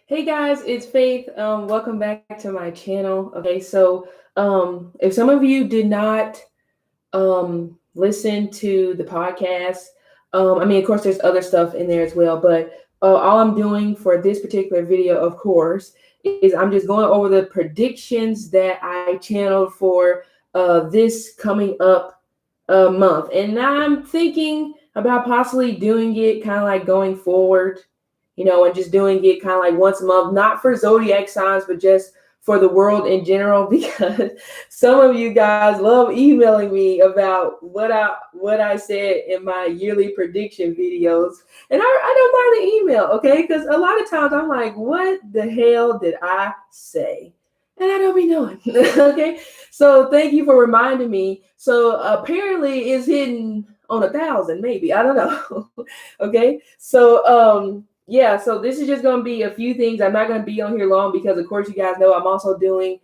Hey guys, it's Faith. Welcome back to my channel. Okay, so if some of you did not listen to the podcast, of course, there's other stuff in there as well, but all I'm doing for this particular video, of course, is I'm just going over the predictions that I channeled for this coming up month, and I'm thinking about possibly doing it kind of like going forward, and just doing it kind of like once a month, not for zodiac signs, but just for the world in general, because some of you guys love emailing me about what I said in my yearly prediction videos. And I don't mind the email, okay? Because a lot of times I'm like, what the hell did I say? And I don't be knowing. Okay. So thank you for reminding me. So apparently it's hidden on 1,000, maybe. I don't know. Okay. So yeah, so this is just going to be a few things. I'm not going to be on here long because, of course, you guys know I'm also doing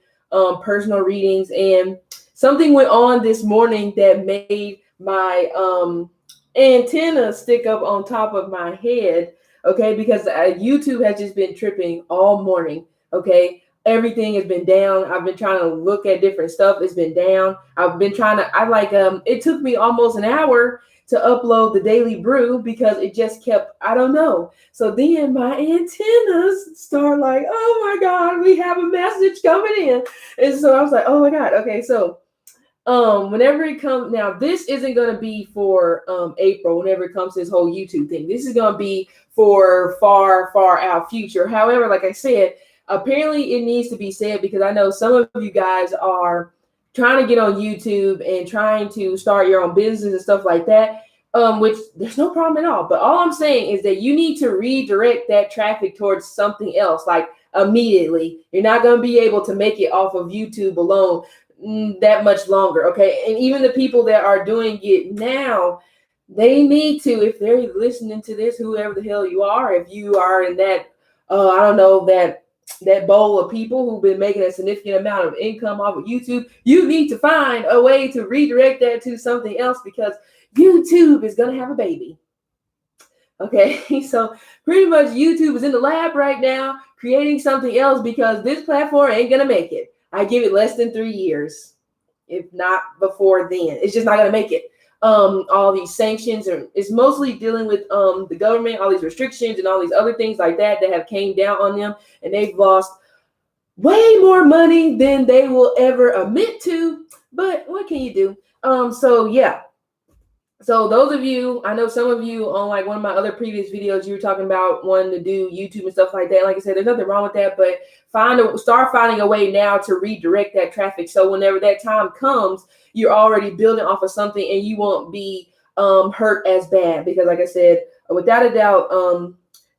personal readings. And something went on this morning that made my antenna stick up on top of my head, okay, because YouTube has just been tripping all morning, okay? Everything has been down. I've been trying to look at different stuff. It's been down. I've been trying to, it took me almost an hour to upload the Daily Brew because it just kept, I don't know. So then my antennas start like, oh my God, we have a message coming in. And so I was like, oh my God. Okay. So whenever it comes, now this isn't going to be for April, whenever it comes to this whole YouTube thing. This is going to be for far, far out future. However, like I said, apparently it needs to be said because I know some of you guys are trying to get on YouTube and trying to start your own business and stuff like that, which there's no problem at all. But all I'm saying is that you need to redirect that traffic towards something else, like immediately. You're not going to be able to make it off of YouTube alone that much longer, okay? And even the people that are doing it now, they need to, if they're listening to this, whoever the hell you are, if you are in that, I don't know, that bowl of people who've been making a significant amount of income off of YouTube, you need to find a way to redirect that to something else because YouTube is going to have a baby. Okay, so pretty much YouTube is in the lab right now creating something else because this platform ain't going to make it. I give it less than 3 years, if not before then. It's just not going to make it. All these sanctions, and it's mostly dealing with the government, all these restrictions and all these other things like that have came down on them, and they've lost way more money than they will ever admit to. But what can you do? So yeah. So those of you, I know some of you on like one of my other previous videos, you were talking about wanting to do YouTube and stuff like that. Like I said, there's nothing wrong with that, but start finding a way now to redirect that traffic. So whenever that time comes, you're already building off of something and you won't be hurt as bad. Because like I said, without a doubt,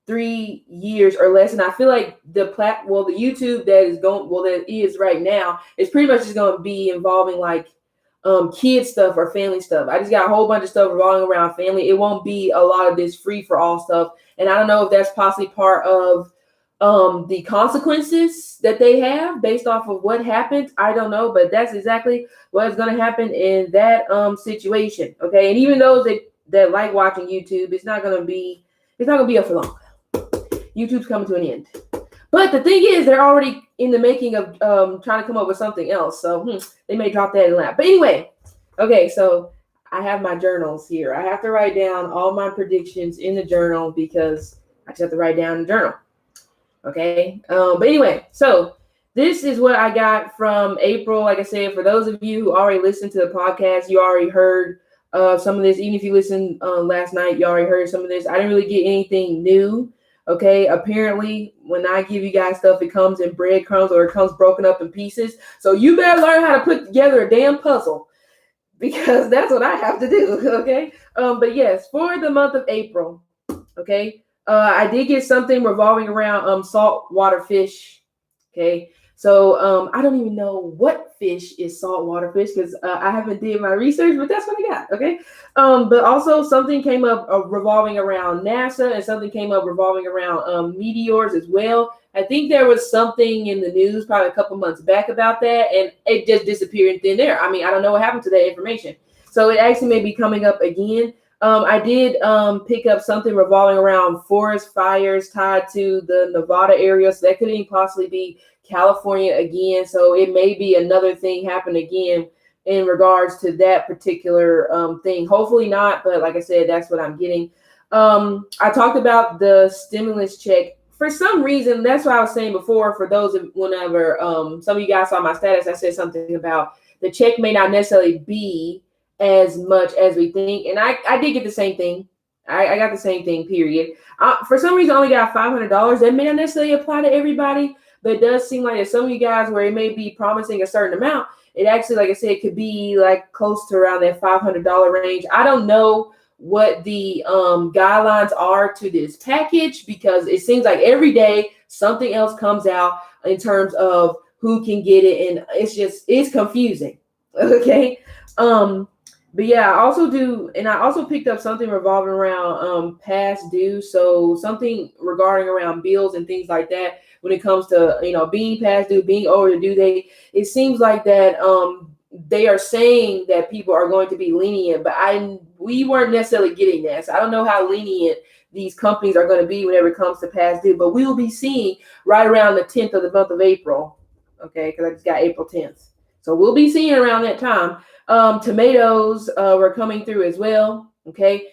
3 years or less. And I feel like the YouTube that is right now is pretty much just going to be involving like kid stuff or family stuff. I just got a whole bunch of stuff revolving around family. It won't be a lot of this free for all stuff. And I don't know if that's possibly part of the consequences that they have based off of what happened. I don't know, but that's exactly what is going to happen in that situation. Okay. And even those that like watching YouTube, it's not going to be up for long. YouTube's coming to an end. But the thing is, they're already in the making of trying to come up with something else. So they may drop that in lap. But anyway, okay, so I have my journals here. I have to write down all my predictions in the journal because I just have to write down the journal. Okay, but anyway, so this is what I got from April. Like I said, for those of you who already listened to the podcast, you already heard some of this. Even if you listened last night, you already heard some of this. I didn't really get anything new. Okay, apparently when I give you guys stuff, it comes in breadcrumbs or it comes broken up in pieces. So you better learn how to put together a damn puzzle because that's what I have to do. Okay, but yes, for the month of April, okay, I did get something revolving around saltwater fish. Okay, so I don't even know what fish is saltwater fish because I haven't did my research, but that's what I got. Okay, but also something came up revolving around NASA and something came up revolving around meteors as well. I think there was something in the news probably a couple months back about that, and it just disappeared in thin air. I mean, I don't know what happened to that information. So it actually may be coming up again. I did pick up something revolving around forest fires tied to the Nevada area. So that could even possibly be California again. So it may be another thing happen again in regards to that particular thing. Hopefully not, but like I said, that's what I'm getting. I talked about the stimulus check. For some reason, that's what I was saying before. For those of whenever some of you guys saw my status, I said something about the check may not necessarily be as much as we think. And I did get the same thing. I got the same thing, period. For some reason, I only got $500. That may not necessarily apply to everybody, but it does seem like some of you guys where it may be promising a certain amount, it actually, like I said, it could be like close to around that $500 range. I don't know what the guidelines are to this package because it seems like every day something else comes out in terms of who can get it, and it's confusing. Okay. But yeah, I also picked up something revolving around past due. So something regarding around bills and things like that when it comes to being past due, being over the due date. It seems like that they are saying that people are going to be lenient, but we weren't necessarily getting that. So I don't know how lenient these companies are going to be whenever it comes to past due, but we will be seeing right around the 10th of the month of April. Okay, because I just got April 10th. So we'll be seeing around that time. Tomatoes were coming through as well. Okay.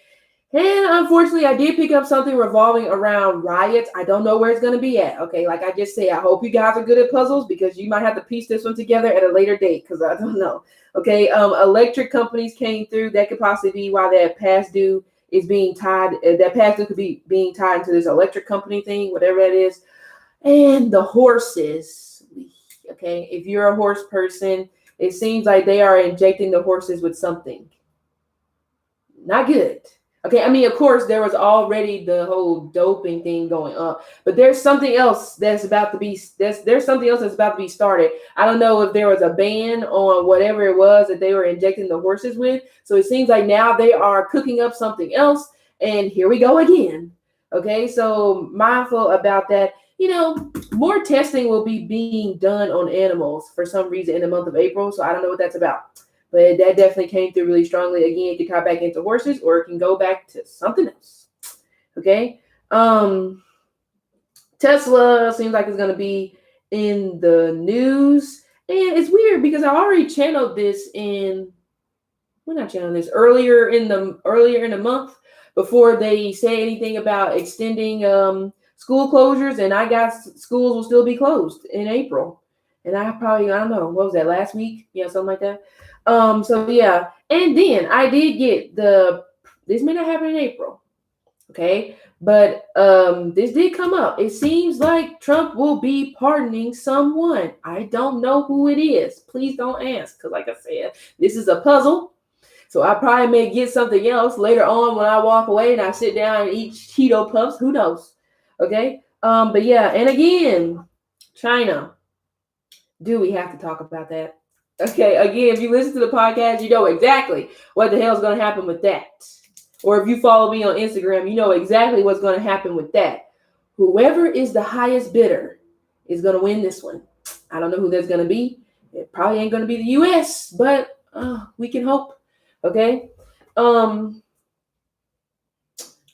And unfortunately, I did pick up something revolving around riots. I don't know where it's going to be at. Okay. Like I just said, I hope you guys are good at puzzles because you might have to piece this one together at a later date because I don't know. Okay. Electric companies came through. That could possibly be why that past due is being tied. That past due could be being tied into this electric company thing, whatever that is. And the horses. Okay. If you're a horse person, it seems like they are injecting the horses with something. Not good. Okay, I mean, of course, there was already the whole doping thing going on, but there's something else that's about to be there's something else that's about to be started. I don't know if there was a ban on whatever it was that they were injecting the horses with. So it seems like now they are cooking up something else, and here we go again. Okay, so mindful about that. More testing will be being done on animals for some reason in the month of April. So I don't know what that's about. But that definitely came through really strongly. Again, it can tie back into horses or it can go back to something else. Okay. Tesla seems like it's going to be in the news. And it's weird because I already channeled this earlier in the month before they say anything about extending school closures, and I got schools will still be closed in April. And I don't know, what was that, last week? Yeah, something like that. So yeah. And then I did get this may not happen in April. Okay. But this did come up. It seems like Trump will be pardoning someone. I don't know who it is. Please don't ask. Because like I said, this is a puzzle. So I probably may get something else later on when I walk away and I sit down and eat Cheeto Puffs. Who knows? Okay. But yeah. And again, China. Do we have to talk about that? Okay. Again, if you listen to the podcast, you know exactly what the hell is going to happen with that. Or if you follow me on Instagram, you know exactly what's going to happen with that. Whoever is the highest bidder is going to win this one. I don't know who that's going to be. It probably ain't going to be the U.S., but we can hope. Okay. Londa,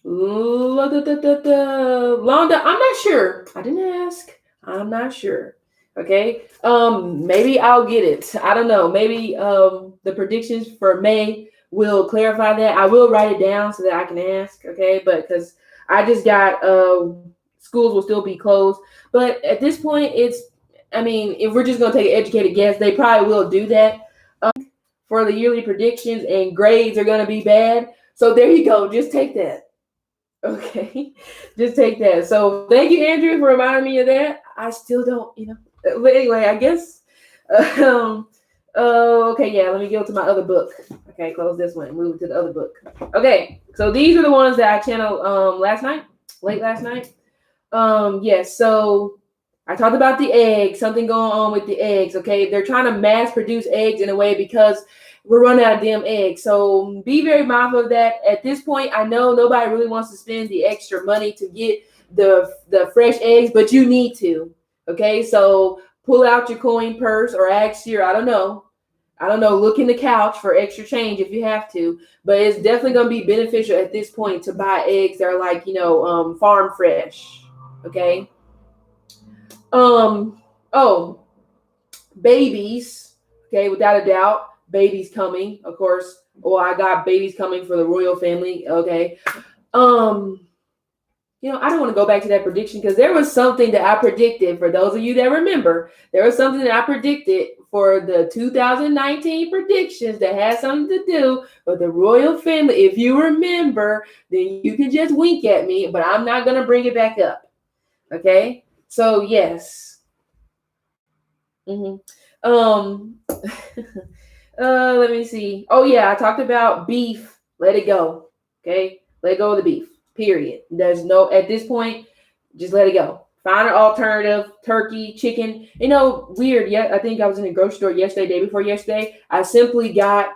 I'm not sure. I didn't ask. I'm not sure. Okay. Maybe I'll get it. I don't know. Maybe the predictions for May will clarify that. I will write it down so that I can ask. Okay. But because I just got schools will still be closed. But at this point, if we're just going to take an educated guess, they probably will do that for the yearly predictions, and grades are going to be bad. So there you go. Just take that. Okay. Just take that. So thank you, Andrew, for reminding me of that. I still don't, But anyway, I guess. Okay, yeah, let me go to my other book. Okay, close this one and move to the other book. Okay, so these are the ones that I channeled late last night. Yes, so I talked about the eggs, something going on with the eggs. Okay, they're trying to mass produce eggs in a way because we're running out of damn eggs. So be very mindful of that. At this point, I know nobody really wants to spend the extra money to get the fresh eggs, but you need to. Okay, so pull out your coin purse or ask your, I don't know. I don't know, look in the couch for extra change if you have to, but it's definitely going to be beneficial at this point to buy eggs that are like, farm fresh. Okay. Oh, babies. Okay. Without a doubt, babies coming, of course. Well, I got babies coming for the royal family. Okay. Um, I don't want to go back to that prediction because there was something that I predicted. For those of you that remember, there was something that I predicted for the 2019 predictions that had something to do with the royal family. If you remember, then you can just wink at me, but I'm not going to bring it back up. Okay? So, yes. Let me see. Oh, yeah, I talked about beef. Let it go. Okay? Let go of the beef. Period. There's no, at this point, just let it go. Find an alternative, turkey, chicken. Weird. Yeah, I think I was in the grocery store yesterday, day before yesterday. I simply got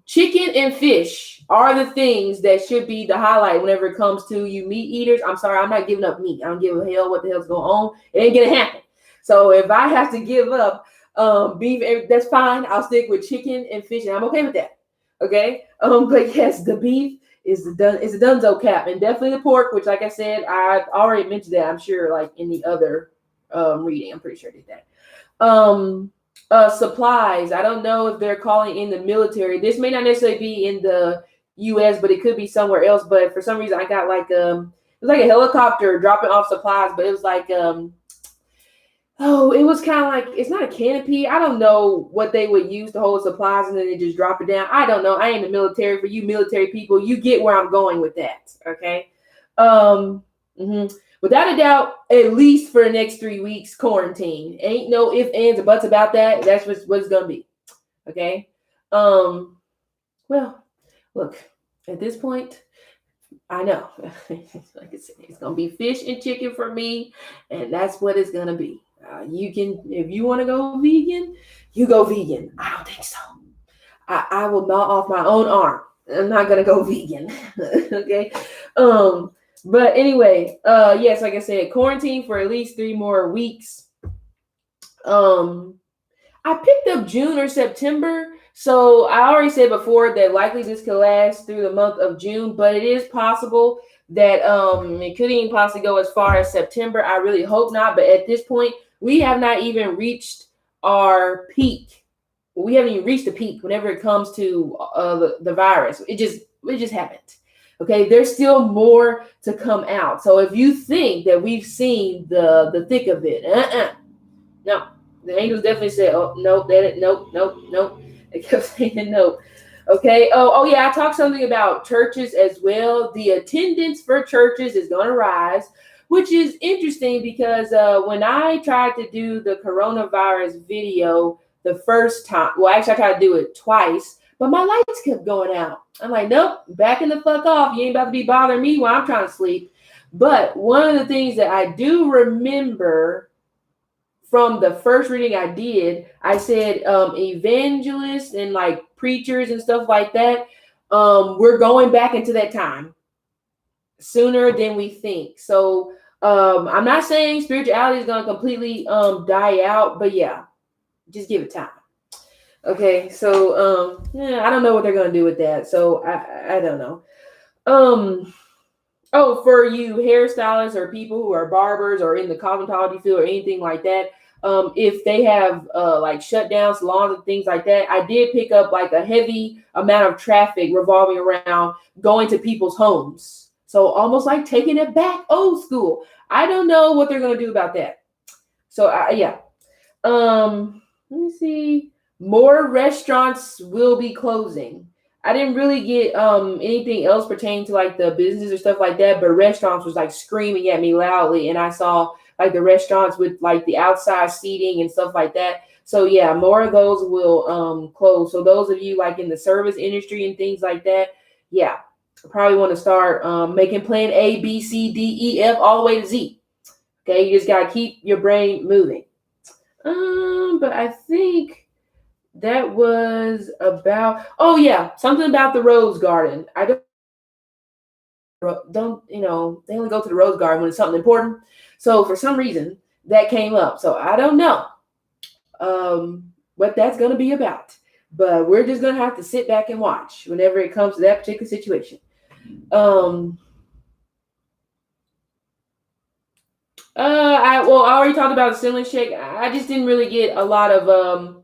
chicken and fish are the things that should be the highlight whenever it comes to you meat eaters. I'm sorry, I'm not giving up meat. I don't give a hell what the hell's going on. It ain't gonna happen. So if I have to give up beef, that's fine. I'll stick with chicken and fish, and I'm okay with that. Okay. But yes, the beef is the Dunzo cap, and definitely the pork, which, like I said, I've already mentioned that. I'm sure, like in the other reading, I'm pretty sure I did that. Supplies. I don't know if they're calling in the military. This may not necessarily be in the U.S., but it could be somewhere else. But for some reason, I got like it was like a helicopter dropping off supplies, but it was like it was kind of like, it's not a canopy. I don't know what they would use to hold supplies and then they just drop it down. I don't know. I ain't in the military. For you military people, you get where I'm going with that. Okay. Without a doubt, at least for the next 3 weeks, quarantine. Ain't no ifs, ands, or buts about that. That's what it's going to be. Okay. Well, look, at this point, I know. Like I said, it's going to be fish and chicken for me, and that's what it's going to be. You can, if you want to go vegan, you go vegan. I don't think so. I will gnaw off my own arm. I'm not gonna go vegan. Okay. But anyway, yes, like I said, quarantine for at least 3 more weeks. I picked up June or September. So I already said before that likely this could last through the month of June, but it is possible that it could even possibly go as far as September. I really hope not, but at this point, we have not even reached our peak. We haven't even reached the peak whenever it comes to the virus. It just happened. Okay, there's still more to come out. So if you think that we've seen the thick of it, no. The angels definitely said, "Oh, nope, nope." They kept saying no. Okay. Oh yeah. I talked something about churches as well. The attendance for churches is going to rise, which is interesting because when I tried to do the coronavirus video the first time, well, actually I tried to do it twice, but my lights kept going out. I'm like, nope, backing the fuck off. You ain't about to be bothering me while I'm trying to sleep. But one of the things that I do remember from the first reading I did, I said evangelists and like preachers and stuff like that, we're going back into that time sooner than we think. So I'm not saying spirituality is going to completely die out, but yeah, just give it time. Okay, so I don't know what they're going to do with that. So I don't know. Oh, for you hairstylists or people who are barbers or in the cosmetology field or anything like that, if they have like shut down salons and things like that, I did pick up like a heavy amount of traffic revolving around going to people's homes. So almost like taking it back old school. I don't know what they're going to do about that. So yeah. Let me see. More restaurants will be closing. I didn't really get anything else pertaining to like the business or stuff like that, but restaurants was like screaming at me loudly, and I saw like the restaurants with like the outside seating and stuff like that. So yeah, more of those will close. So those of you like in the service industry and things like that, yeah, probably want to start making plan A, B, C, D, E, F all the way to Z. Okay, you just gotta keep your brain moving. But I think that was about, oh yeah, something about the rose garden. I don't, they only go to the rose garden when it's something important. So for some reason that came up. So I don't know. what that's going to be about. But we're just going to have to sit back and watch whenever it comes to that particular situation. I already talked about the stimulus check. I just didn't really get a lot of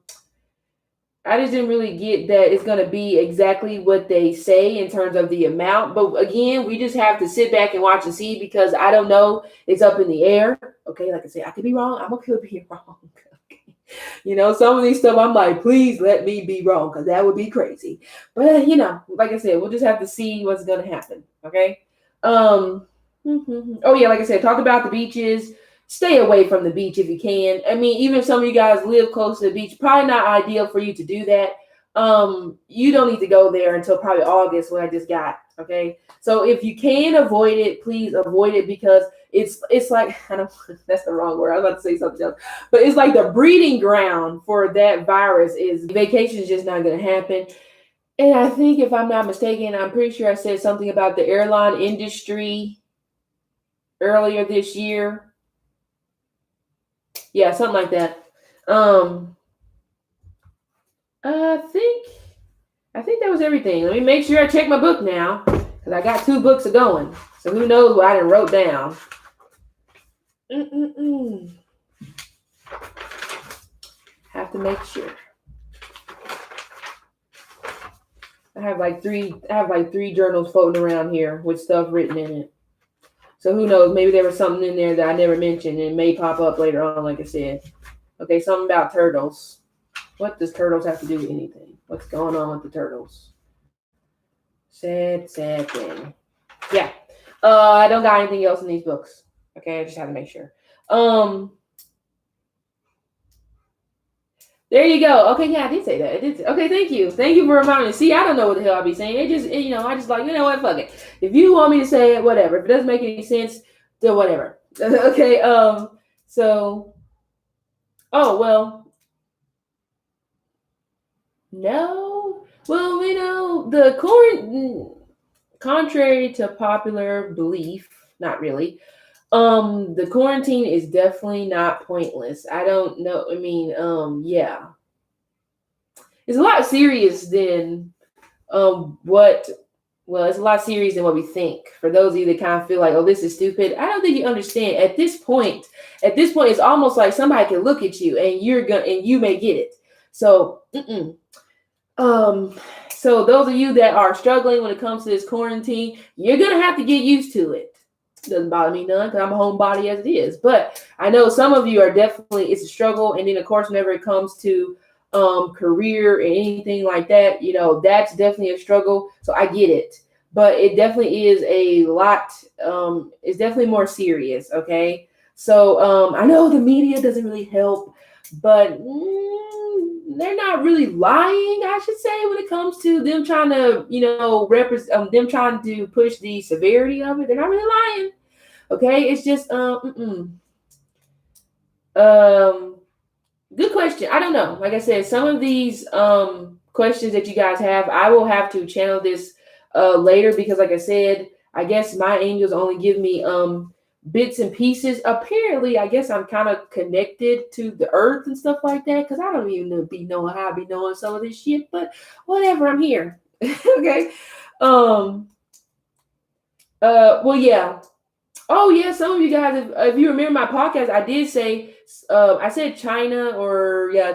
I just didn't really get that it's going to be exactly what they say in terms of the amount. But again, we just have to sit back and watch and see, because I don't know. It's up in the air. Okay, like I said, I could be wrong. I'm okay with being wrong. Okay. Some of these stuff I'm like, please let me be wrong, because that would be crazy. But like I said, we'll just have to see what's going to happen. Okay. Oh yeah, like I said, talk about the beaches. Stay away from the beach if you can. I mean, even if some of you guys live close to the beach, probably not ideal for you to do that. You don't need to go there until probably August, when I just got. Okay, so if you can avoid it, please avoid it, because it's like, I don't, that's the wrong word. I was about to say something else, but it's like the breeding ground for that virus. Is vacation is just not going to happen. And I think, if I'm not mistaken, I'm pretty sure I said something about the airline industry earlier this year. Yeah, something like that. I think that was everything. Let me make sure I check my book now, because I got 2 books going. So who knows what I done wrote down. Have to make sure. I have like three journals floating around here with stuff written in it. So who knows? Maybe there was something in there that I never mentioned, and it may pop up later on, like I said. Okay, something about turtles. What does turtles have to do with anything? What's going on with the turtles? Sad thing. Yeah. I don't got anything else in these books. Okay, I just have to make sure. There you go. Okay, yeah, I did say that. I did. Okay, thank you. Thank you for reminding me. See, I don't know what the hell I'll be saying. I just like, what, fuck it. If you want me to say it, whatever. If it doesn't make any sense, then whatever. Okay, so, oh, well, no. Well, the contrary to popular belief, not really. The quarantine is definitely not pointless. I don't know. I mean, yeah. It's a lot serious than it's a lot serious than what we think. For those of you that kind of feel like, oh, this is stupid, I don't think you understand. At this point, it's almost like somebody can look at you and you may get it. So, so those of you that are struggling when it comes to this quarantine, you're gonna have to get used to it. Doesn't bother me none, because I'm a homebody as it is. But I know some of you are definitely, it's a struggle. And then of course, whenever it comes to career and anything like that, that's definitely a struggle. So I get it. But it definitely is a lot, it's definitely more serious. Okay. So I know the media doesn't really help, but they're not really lying, I should say, when it comes to them trying to, represent them trying to push the severity of it. They're not really lying. Okay, it's just good question. I don't know. Like I said, some of these questions that you guys have, I will have to channel this later, because like I said, I guess my angels only give me bits and pieces. Apparently, I guess I'm kind of connected to the earth and stuff like that, because I don't even be knowing how I be knowing some of this shit, but whatever, I'm here. Okay. Well, yeah. Oh yeah, some of you guys, if you remember my podcast, I did say I said China,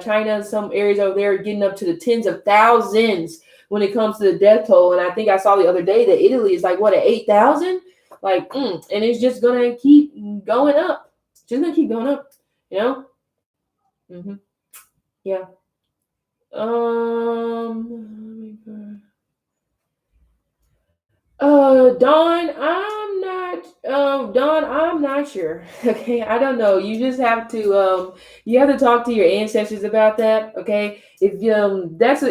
China, some areas over there getting up to the tens of thousands when it comes to the death toll. And I think I saw the other day that Italy is like, what, at 8,000? Like, and it's just gonna keep going up. Just gonna keep going up, Yeah. Dawn, I'm not sure. Okay, I don't know. You just have to talk to your ancestors about that. Okay, if this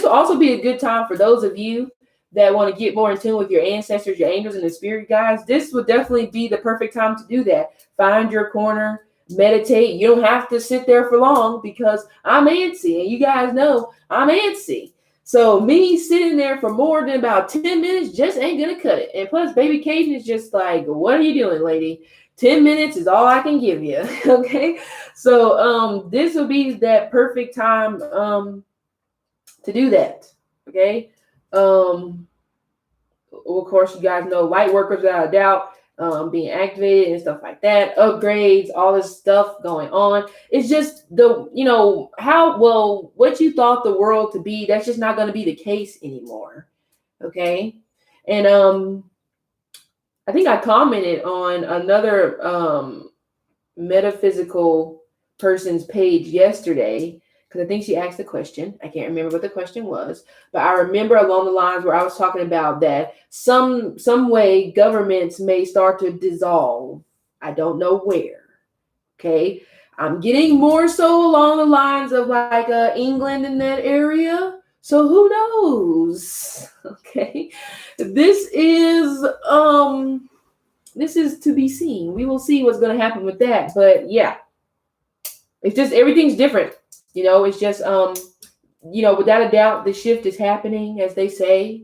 will also be a good time for those of you that want to get more in tune with your ancestors, your angels, and the spirit guides. This would definitely be the perfect time to do that. Find your corner, meditate. You don't have to sit there for long, because I'm antsy, and you guys know I'm antsy. So me sitting there for more than about 10 minutes just ain't gonna cut it. And plus, baby Cajun is just like, what are you doing, lady? 10 minutes is all I can give you. Okay. So this will be that perfect time to do that. Okay. Of course, you guys know light workers without a doubt being activated and stuff like that, upgrades, all this stuff going on. It's just what you thought the world to be, that's just not going to be the case anymore. Okay. And I think I commented on another metaphysical person's page yesterday, because I think she asked a question. I can't remember what the question was, but I remember along the lines where I was talking about that some way governments may start to dissolve. I don't know where. Okay. I'm getting more so along the lines of like England in that area. So who knows? Okay. This is to be seen. We will see what's going to happen with that. But yeah, it's just everything's different. It's just without a doubt, the shift is happening, as they say.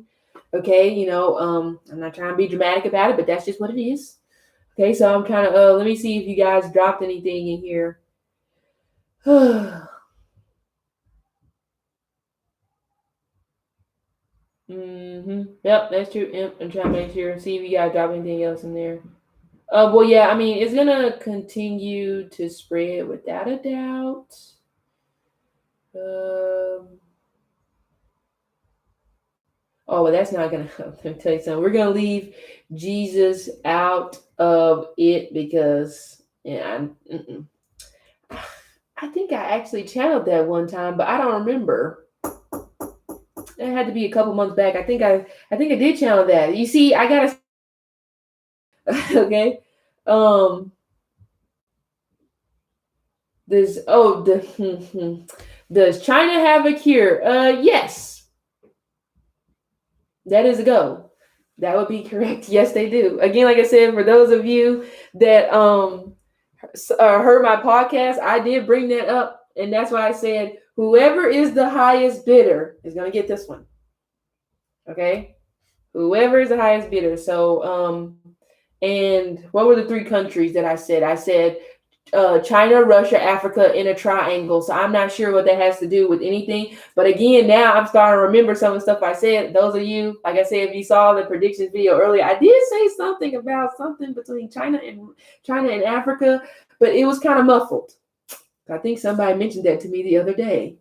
Okay, I'm not trying to be dramatic about it, but that's just what it is. Okay, so I'm trying to let me see if you guys dropped anything in here. Yep, that's true. Yep, I'm trying to make sure, see if you guys drop anything else in there. Well, yeah, I mean, it's gonna continue to spread without a doubt. Well, that's not gonna help. Let me tell you something. We're gonna leave Jesus out of it because, yeah, I think I actually channeled that one time, but I don't remember. It had to be a couple months back. I think I did channel that. You see, I gotta. Okay. Does China have a cure? Yes. That is a go. That would be correct. Yes, they do. Again, like I said, for those of you that heard my podcast, I did bring that up, and that's why I said whoever is the highest bidder is going to get this one. Okay, whoever is the highest bidder. So, and what were the three countries that I said? I said China, Russia, Africa in a triangle. So I'm not sure what that has to do with anything. But again, now I'm starting to remember some of the stuff I said. Those of you, like I said, if you saw the predictions video earlier, I did say something about something between China and Africa, but it was kind of muffled. I think somebody mentioned that to me the other day.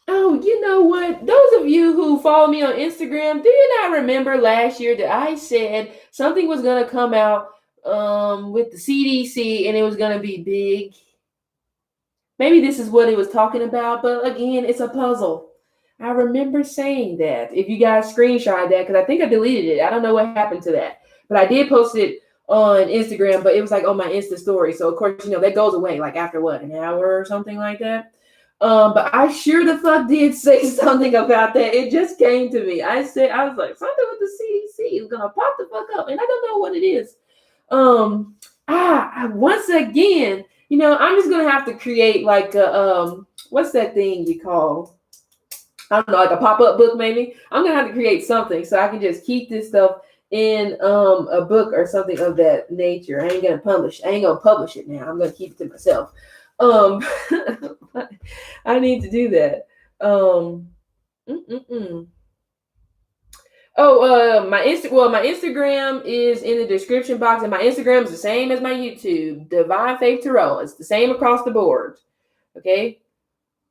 Oh, you know what? Those of you who follow me on Instagram, do you not remember last year that I said something was going to come out with the CDC and it was going to be big? Maybe this is what it was talking about, but again, it's a puzzle. I remember saying that. If you guys screenshot that, because I think I deleted it. I don't know what happened to that, but I did post it on Instagram, but it was like on my Insta story. So of course, that goes away like after what, an hour or something like that. But I sure the fuck did say something about that. It just came to me. I was like, something with the CDC is gonna pop the fuck up, and I don't know what it is. Once again, I'm just gonna have to create like a what's that thing you call? I don't know, like a pop-up book maybe. I'm gonna have to create something so I can just keep this stuff in a book or something of that nature. I ain't gonna publish it now. I'm gonna keep it to myself. I need to do that. My Instagram is in the description box, and my Instagram is the same as my YouTube, Divine Faith Tarot. It's the same across the board. Okay.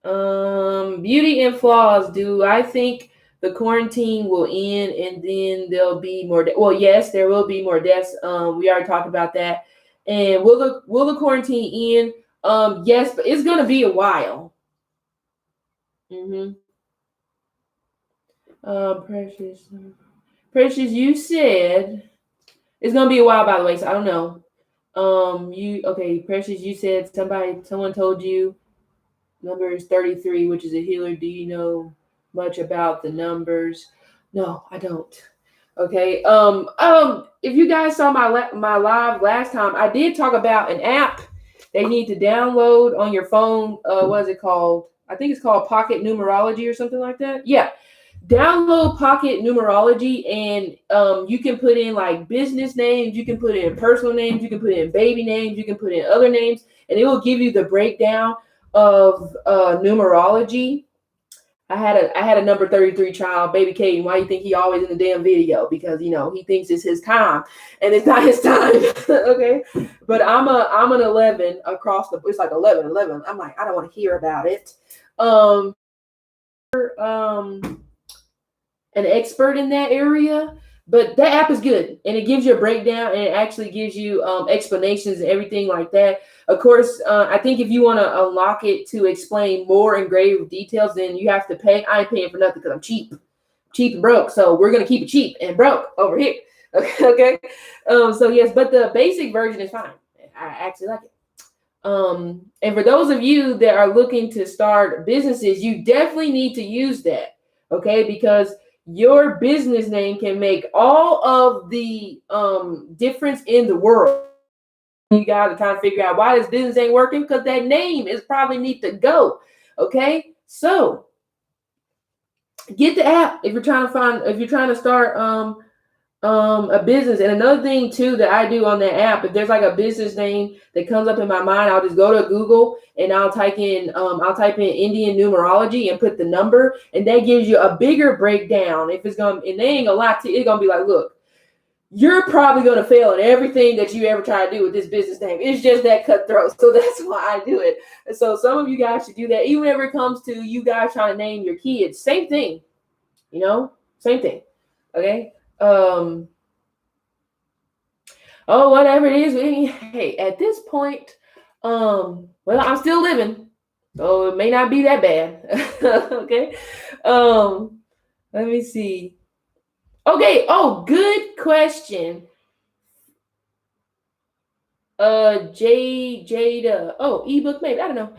Beauty and flaws. Do I think the quarantine will end and then there'll be more? Well, yes, there will be more deaths. We already talked about that. And will the quarantine end? Yes, but it's gonna be a while. Precious, you said it's gonna be a while. By the way, so I don't know. Precious, you said someone told you number is 33, which is a healer. Do you know much about the numbers? No, I don't. Okay. If you guys saw my live last time, I did talk about an app they need to download on your phone. What is it called? I think it's called Pocket Numerology or something like that. Yeah. Download Pocket Numerology, and you can put in like business names, you can put in personal names, you can put in baby names, you can put in other names, and it will give you the breakdown of numerology. I had a number 33 child, baby Caden. Why do you think he always in the damn video? Because he thinks it's his time, and it's not his time. Okay, but I'm an 11 across the. It's like 11, 11. I'm like, I don't want to hear about it. An expert in that area, but that app is good, and it gives you a breakdown, and it actually gives you explanations and everything like that. Of course, I think if you want to unlock it to explain more in grave details, then you have to pay. I ain't paying for nothing because I'm cheap and broke. So we're gonna keep it cheap and broke over here. Okay. So yes, but the basic version is fine. I actually like it. And for those of you that are looking to start businesses, you definitely need to use that. Okay, because your business name can make all of the difference in the world. You guys are trying to figure out why this business ain't working, because that name is probably need to go. Okay, so get the app if you're trying to start a business. And another thing too that I do on that app, if there's like a business name that comes up in my mind, I'll just go to Google and I'll type in Indian numerology and put the number, and that gives you a bigger breakdown. If it's gonna, and they ain't gonna lie to you, it's gonna be like, look, you're probably gonna fail at everything that you ever try to do with this business name. It's just that cutthroat. So that's why I do it. And so some of you guys should do that, even whenever it comes to you guys trying to name your kids. Same thing, same thing. Okay. Whatever it is, hey, at this point, well, I'm still living, so it may not be that bad. Okay. Let me see. Okay. Oh, good question. Jada. Oh, ebook maybe. I don't know.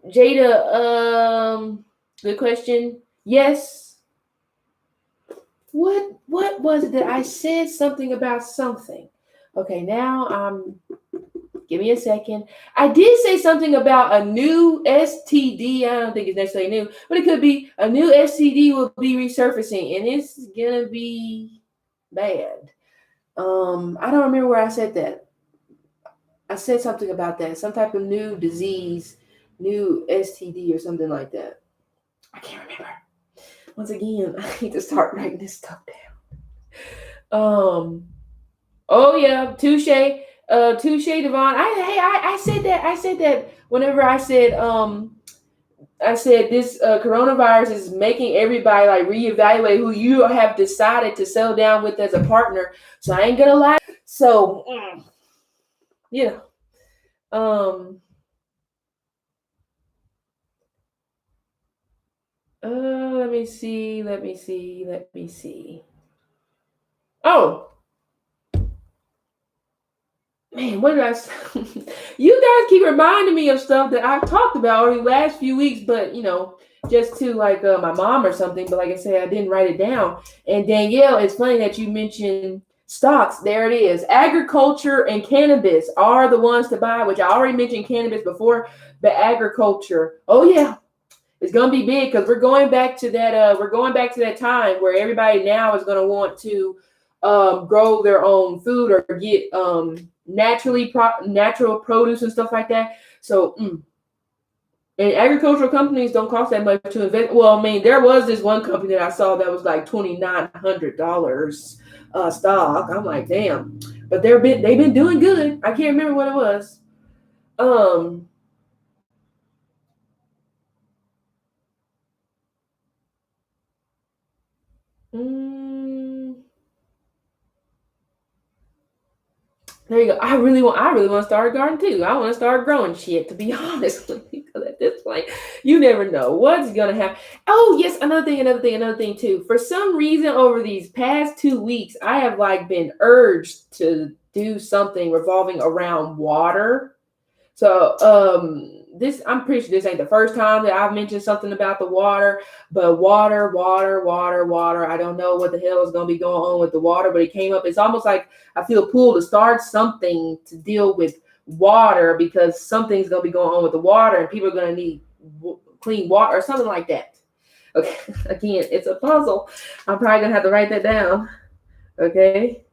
Jada. Good question. Yes. What was it that I said something about something? Okay, now give me a second. I did say something about a new STD. I don't think it's necessarily new, but it could be a new STD will be resurfacing, and it's gonna be bad. I don't remember where I said that. I said something about that, some type of new disease, new STD or something like that. I can't remember. Once again, I need to start writing this stuff down. Oh yeah, touche, Devon. I said that whenever I said this coronavirus is making everybody like reevaluate who you have decided to settle down with as a partner. So I ain't gonna lie. So let me see. Oh, man, what did I say? You guys keep reminding me of stuff that I've talked about over the last few weeks, but just to like my mom or something. But like I said, I didn't write it down. And Danielle, it's funny that you mentioned stocks. There it is. Agriculture and cannabis are the ones to buy, which I already mentioned cannabis before, but agriculture. Oh yeah. It's gonna be big because we're going back to that time where everybody now is gonna want to grow their own food or get natural produce and stuff like that. So and agricultural companies don't cost that much to invest. Well, I mean, there was this one company that I saw that was like $2,900 stock. I'm like, damn, but they've been doing good. I can't remember what it was. There you go. I really want to start a garden too. I want to start growing shit, to be honest with you, because at this point, you never know what's gonna happen. Oh yes, another thing too. For some reason, over these past 2 weeks, I have like been urged to do something revolving around water. So I'm pretty sure this ain't the first time that I've mentioned something about the water, but water. I don't know what the hell is going to be going on with the water, but it came up. It's almost like I feel pulled to start something to deal with water because something's going to be going on with the water, and people are going to need clean water or something like that. Okay, again, it's a puzzle. I'm probably gonna have to write that down. Okay.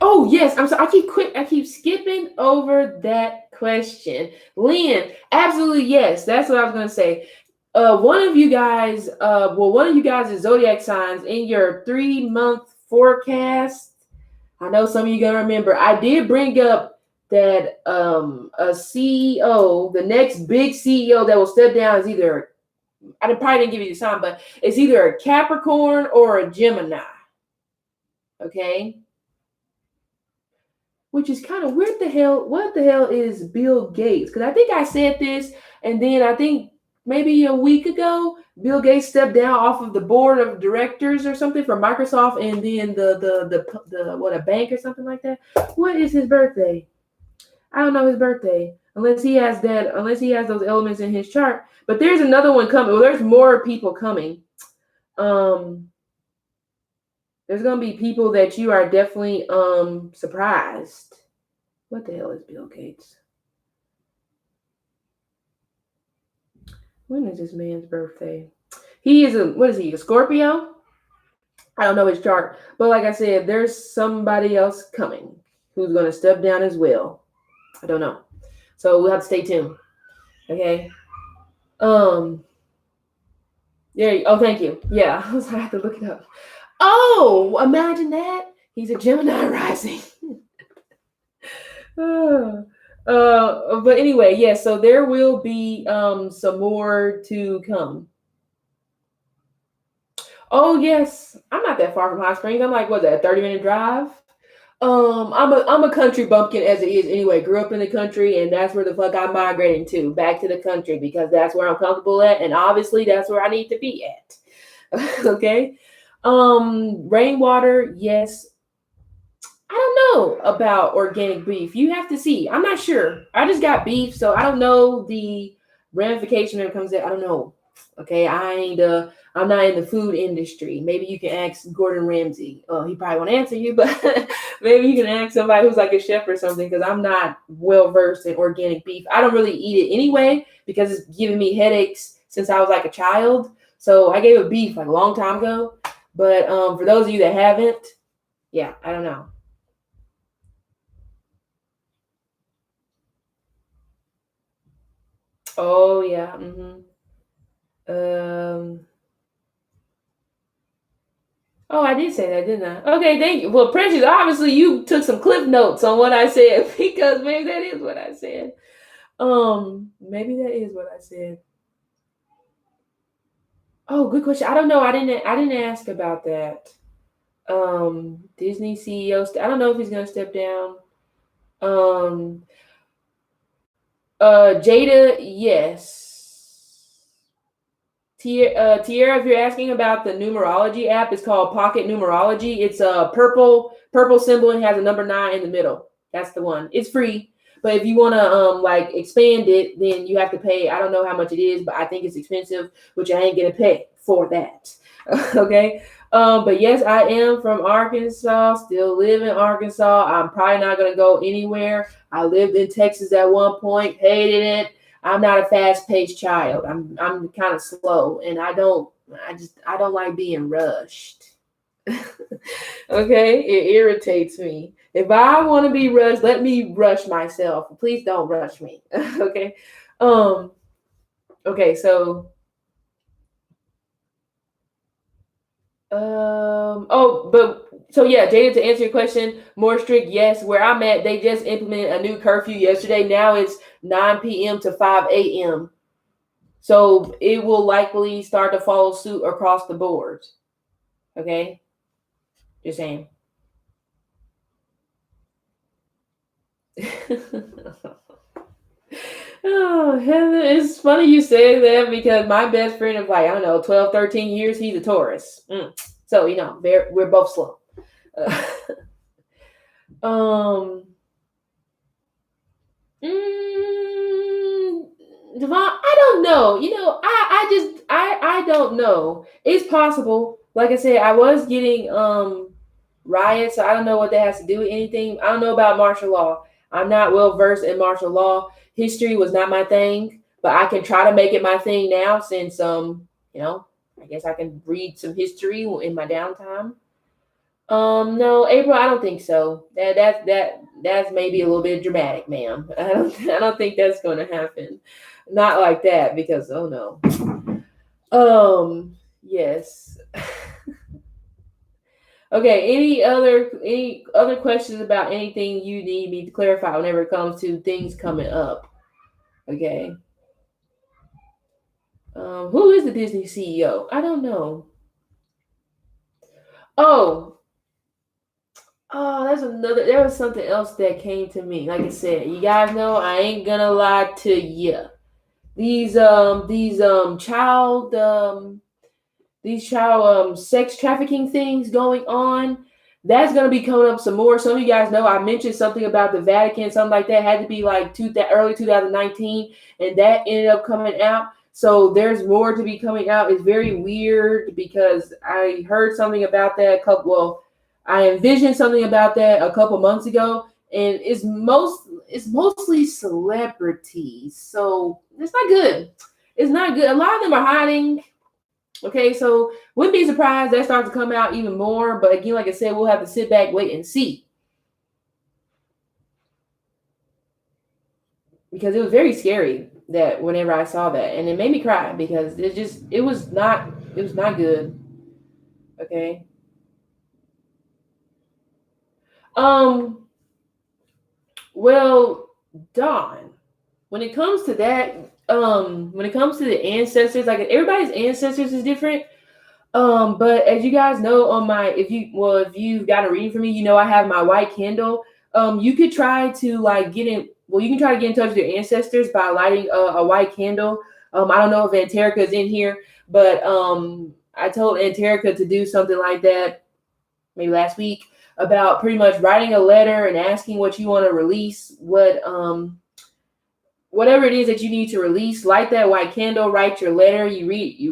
Oh yes, I'm sorry. I keep skipping over that question. Lynn, absolutely yes. That's what I was gonna say. One of you guys, one of you guys' zodiac signs in your 3-month forecast. I know some of you gonna remember. I did bring up that a CEO, the next big CEO that will step down is either, I probably didn't give you the sign, but it's either a Capricorn or a Gemini. Okay. Which is kind of weird. What the hell is Bill Gates? Because I think I said this, and then I think maybe a week ago, Bill Gates stepped down off of the board of directors or something for Microsoft, and then the what, a bank or something like that. What is his birthday? I don't know his birthday unless he has those elements in his chart. But there's another one coming. Well, there's more people coming. There's gonna be people that you are definitely surprised. What the hell is Bill Gates? When is this man's birthday? He is a Scorpio? I don't know his chart, but like I said, there's somebody else coming who's gonna step down as well. I don't know, so we'll have to stay tuned. Okay. Yeah. Oh, thank you. Yeah, I have to look it up. Oh, imagine that. He's a Gemini rising. But anyway, yeah, so there will be some more to come. Oh yes, I'm not that far from Hot Springs. I'm like, what's that, 30-minute drive? I'm a country bumpkin as it is anyway. Grew up in the country, and that's where the fuck I'm migrating to, back to the country, because that's where I'm comfortable at, and obviously that's where I need to be at. Okay. Rainwater, yes. I don't know about organic beef. You have to see. I'm not sure. I just got beef, so I don't know the ramification when it comes to. I don't know. Okay, I'm not in the food industry. Maybe you can ask Gordon Ramsay. He probably won't answer you, but maybe you can ask somebody who's like a chef or something, because I'm not well versed in organic beef. I don't really eat it anyway because it's giving me headaches since I was like a child. So I gave up beef like a long time ago. But for those of you that haven't, yeah, I don't know. Oh yeah. Oh, I did say that, didn't I? Okay, thank you. Well, Precious, obviously you took some clip notes on what I said, because maybe that is what I said. Maybe that is what I said. Oh, good question. I don't know. I didn't ask about that. Disney CEO. I don't know if he's gonna step down. Um, Jada, yes. Tierra, if you're asking about the numerology app, it's called Pocket Numerology. It's a purple symbol and has a number 9 in the middle. That's the one. It's free, but if you want to like expand it, then you have to pay. I don't know how much it is, but I think it's expensive, which I ain't gonna pay for that. Okay. But yes, I am from Arkansas. Still live in Arkansas. I'm probably not gonna go anywhere. I lived in Texas at one point. Hated it. I'm not a fast-paced child. I'm kind of slow, and I don't like being rushed. Okay, it irritates me. If I want to be rushed, let me rush myself. Please don't rush me. Okay. Okay, so yeah, Jada, to answer your question, more strict, yes. Where I'm at, they just implemented a new curfew yesterday. Now it's 9 p.m. to 5 a.m. So it will likely start to follow suit across the board. Okay? Just saying. Oh, Heather, it's funny you say that, because my best friend of, like, I don't know, 12, 13 years, he's a Taurus. So, we're both slow. Devon, I don't know. I don't know. It's possible. Like I said, I was getting riots. So I don't know what that has to do with anything. I don't know about martial law. I'm not well versed in martial law. History was not my thing, but I can try to make it my thing now since I guess I can read some history in my downtime. No, April, I don't think so. That's maybe a little bit dramatic, ma'am. I don't think that's going to happen. Not like that because oh no. Yes. Okay, any other questions about anything you need me to clarify whenever it comes to things coming up? Okay. Who is the Disney CEO? I don't know. Oh, there was something else that came to me. Like I said, you guys know I ain't gonna lie to you. These child sex trafficking things going on, that's going to be coming up some more. Some of you guys know I mentioned something about the Vatican, something like that had to be like early 2019, and that ended up coming out. So there's more to be coming out. It's very weird because I heard something about that I envisioned something about that a couple months ago, and it's mostly celebrities. So it's not good. It's not good. A lot of them are hiding. Okay, so wouldn't be surprised that starts to come out even more. But again, like I said, we'll have to sit back, wait, and see. Because it was very scary that whenever I saw that, and it made me cry because it was not good. Okay. Well, Dawn, when it comes to that, when it comes to the ancestors, like everybody's ancestors is different. But as you guys know, if you've got a reading for me, you know I have my white candle. You could try to like get in. Well, you can try to get in touch with your ancestors by lighting a white candle. I don't know if Anterica is in here, but I told Anterica to do something like that maybe last week about pretty much writing a letter and asking what you want to release, whatever it is that you need to release. Light that white candle, write your letter. You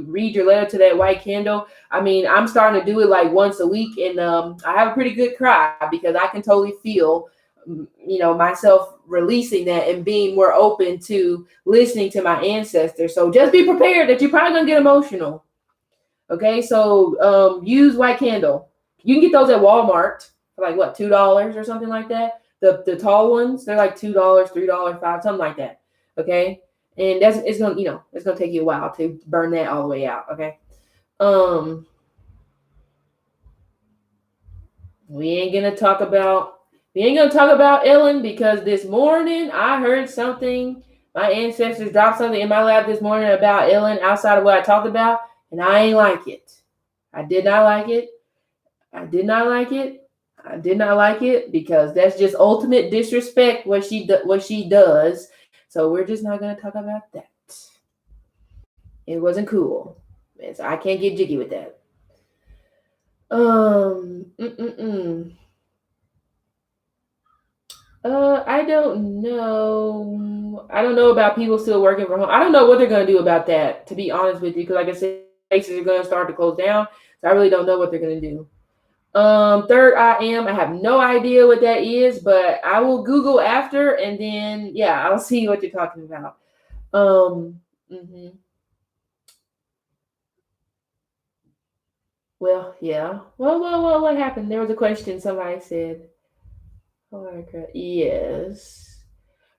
read your letter to that white candle. I mean, I'm starting to do it like once a week, and I have a pretty good cry because I can totally feel, myself releasing that and being more open to listening to my ancestors. So just be prepared that you're probably gonna get emotional. Okay, so use white candle. You can get those at Walmart for like what, $2 or something like that. The tall ones, they're like $2, $3, $5, something like that. Okay, and it's gonna take you a while to burn that all the way out. Okay, we ain't gonna talk about Ellen because this morning I heard something. My ancestors dropped something in my lap this morning about Ellen outside of what I talked about, and I ain't like it. I did not like it. I did not like it. I did not like it because that's just ultimate disrespect what she does. So we're just not gonna talk about that. It wasn't cool, and so I can't get jiggy with that. I don't know. I don't know about people still working from home. I don't know what they're gonna do about that, to be honest with you, because like I said, places are gonna start to close down. So I really don't know what they're gonna do. Third I have no idea what that is, but I will Google after, and then I'll see what you're talking about. Well, yeah. Well, what happened? There was a question somebody said. Oh, yes.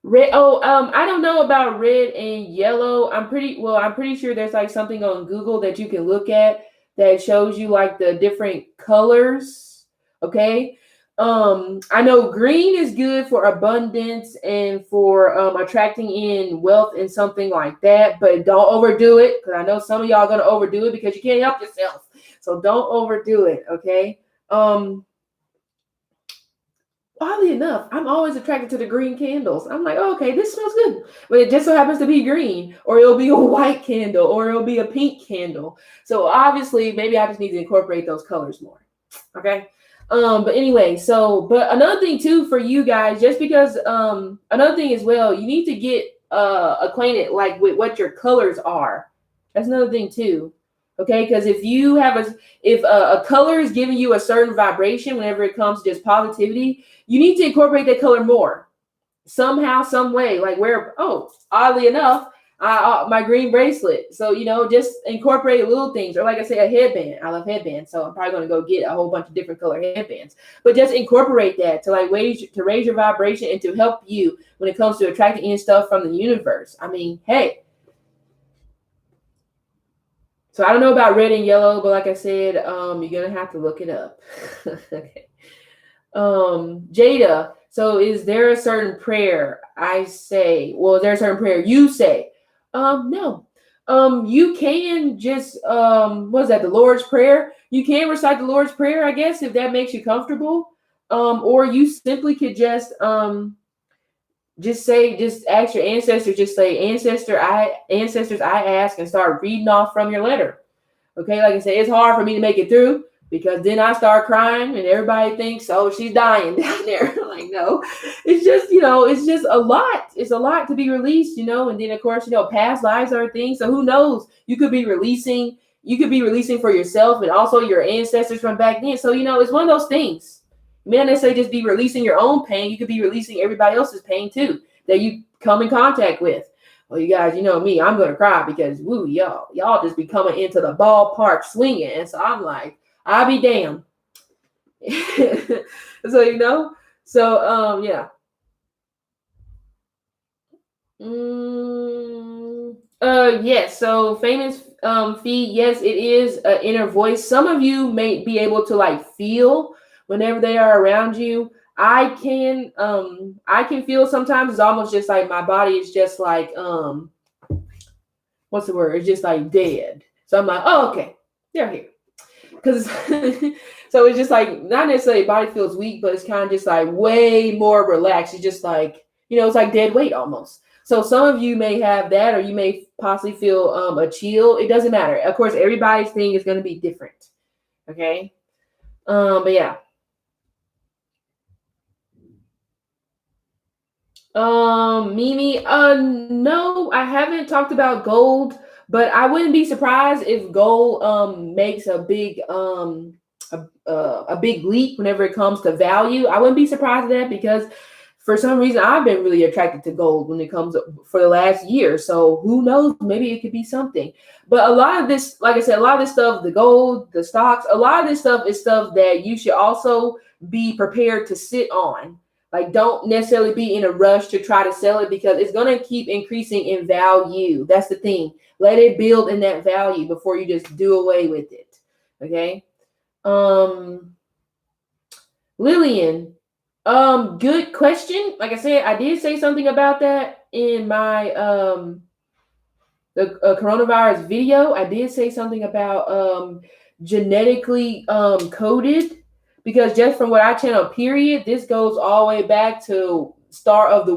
Red. Oh, I don't know about red and yellow. I'm pretty sure there's like something on Google that you can look at that shows you like the different colors. Okay. I know green is good for abundance and for attracting in wealth and something like that, but don't overdo it because I know some of y'all are gonna overdo it because you can't help yourself. So don't overdo it. Okay. Oddly enough, I'm always attracted to the green candles. I'm like, oh, okay, this smells good. But it just so happens to be green, or it'll be a white candle, or it'll be a pink candle. So obviously, maybe I just need to incorporate those colors more. Okay. But anyway, but another thing too for you guys, just because another thing as well, you need to get acquainted like with what your colors are. That's another thing too. Okay, because if a color is giving you a certain vibration whenever it comes to just positivity, you need to incorporate that color more. somehow, some way, like wear, oddly enough, my green bracelet. So, just incorporate little things. Or like I say, a headband. I love headbands. So I'm probably going to go get a whole bunch of different color headbands. But just incorporate that to like raise your vibration and to help you when it comes to attracting in stuff from the universe. I mean, hey. So I don't know about red and yellow, but like I said, you're going to have to look it up. Okay. Jada, so is there a certain prayer is there a certain prayer you say? No. You can just, what is that, the Lord's Prayer? You can recite the Lord's Prayer, I guess, if that makes you comfortable. Or you simply could just ask your ancestors, just say, ancestors, I ask, and start reading off from your letter. Okay, like I said, it's hard for me to make it through, because then I start crying and everybody thinks, oh, she's dying down there. Like, no, it's just, it's just a lot. It's a lot to be released, and then of course, past lives are things. So who knows? You could be releasing for yourself and also your ancestors from back then. So, it's one of those things. You may not necessarily just be releasing your own pain. You could be releasing everybody else's pain too, that you come in contact with. Well, you guys, me, I'm going to cry because, woo, y'all just be coming into the ballpark swinging. And so I'm like, I'll be damned. So, yeah. Yes. So famous feed, yes, it is an inner voice. Some of you may be able to like feel whenever they are around you. I can feel sometimes. It's almost just like my body is just like what's the word? It's just like dead. So I'm like, oh, okay, they're here. Because so it's just like not necessarily body feels weak, but it's kind of just like way more relaxed. It's just like, it's like dead weight almost. So some of you may have that, or you may possibly feel a chill. It doesn't matter. Of course, everybody's thing is going to be different. Okay. But yeah. Mimi, no, I haven't talked about gold, but I wouldn't be surprised if gold makes a big a big leap whenever it comes to value. I wouldn't be surprised at that, because for some reason I've been really attracted to gold when it comes for the last year. So who knows? Maybe it could be something. But a lot of this, like I said, a lot of this stuff, the gold, the stocks, a lot of this stuff is stuff that you should also be prepared to sit on. Like, don't necessarily be in a rush to try to sell it, because it's going to keep increasing in value. That's the thing. Let it build in that value before you just do away with it. Okay. Lillian, good question. Like I said, I did say something about that in my the coronavirus video. I did say something about genetically coded. Because just from what I channel, period, this goes all the way back to start of the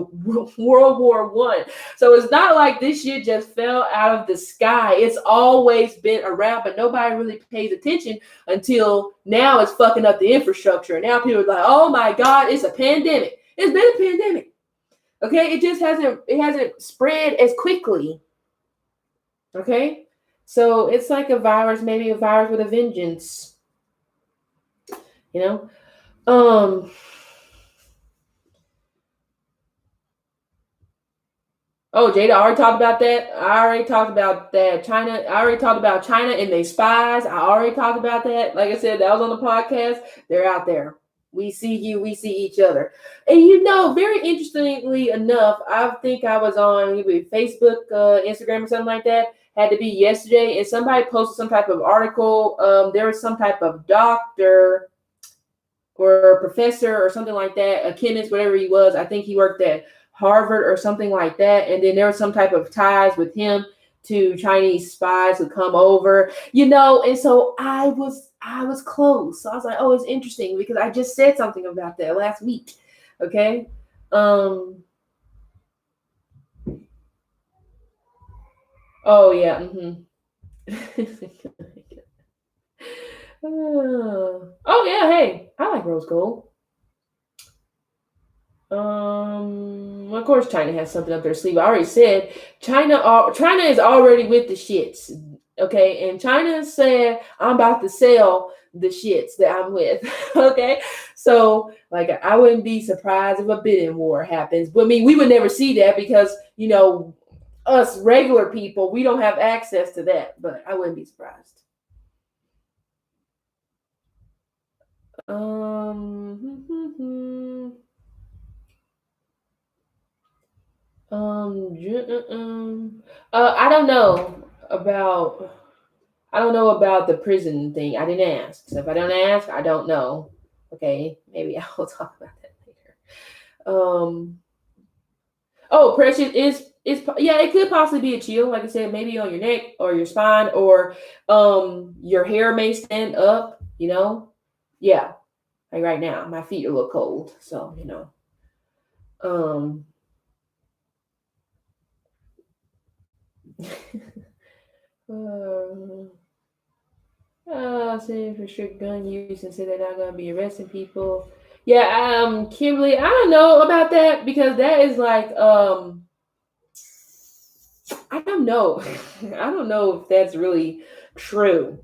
World War I. So it's not like this shit just fell out of the sky. It's always been around, but nobody really pays attention until now. It's fucking up the infrastructure. And now people are like, oh my God, it's a pandemic. It's been a pandemic. Okay, it just hasn't spread as quickly. Okay, so it's like a virus, maybe a virus with a vengeance. Oh, Jada, I already talked about that. I already talked about that. I already talked about China and their spies. I already talked about that. Like I said, that was on the podcast. They're out there. We see you. We see each other. And very interestingly enough, I think I was on maybe Facebook, Instagram, or something like that. Had to be yesterday, and somebody posted some type of article. There was some type of doctor or a professor or something like that, a chemist, whatever he was. I think he worked at Harvard or something like that. And then there was some type of ties with him to Chinese spies who come over, and so I was close. So I was like, oh, it's interesting, because I just said something about that last week. Okay. Oh yeah. Oh yeah, hey, I like rose gold. Of course, China has something up their sleeve. I already said China is already with the shits. Okay, and China said, I'm about to sell the shits that I'm with. Okay. So like I wouldn't be surprised if a bidding war happens. But I mean, we would never see that because, you know, us regular people, we don't have access to that, but I wouldn't be surprised. Um, I don't know about the prison thing. I didn't ask. So if I don't ask, I don't know. Okay, maybe I will talk about that later. Oh, pressure is yeah, it could possibly be a chill. Like I said, maybe on your neck or your spine or your hair may stand up. You know, yeah. Like right now, my feet are a little cold, so you know. Um, uh, saying for strict gun use and say they're not going to be arresting people. Yeah, Kimberly, I don't know about that because that is like, I don't know. I don't know if that's really true.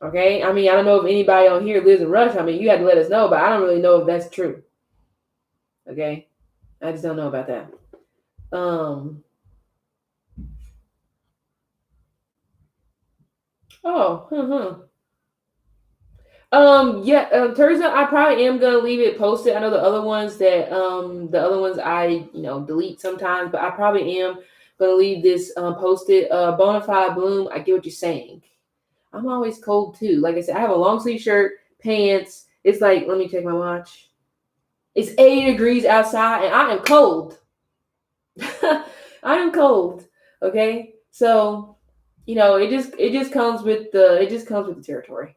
Okay, I mean, I don't know if anybody on here lives in Russia. I mean, you had to let us know, but I don't really know if that's true. Okay, I just don't know about that. Oh, yeah, Thursday I probably am gonna leave it posted. I know the other ones I delete sometimes, but I probably am gonna leave this posted. Bonafide Bloom, I get what you're saying. I'm always cold too. Like I said, I have a long sleeve shirt, pants. It's like, let me check my watch. It's 80 degrees outside and I am cold. I am cold. Okay. So, it just comes with the territory.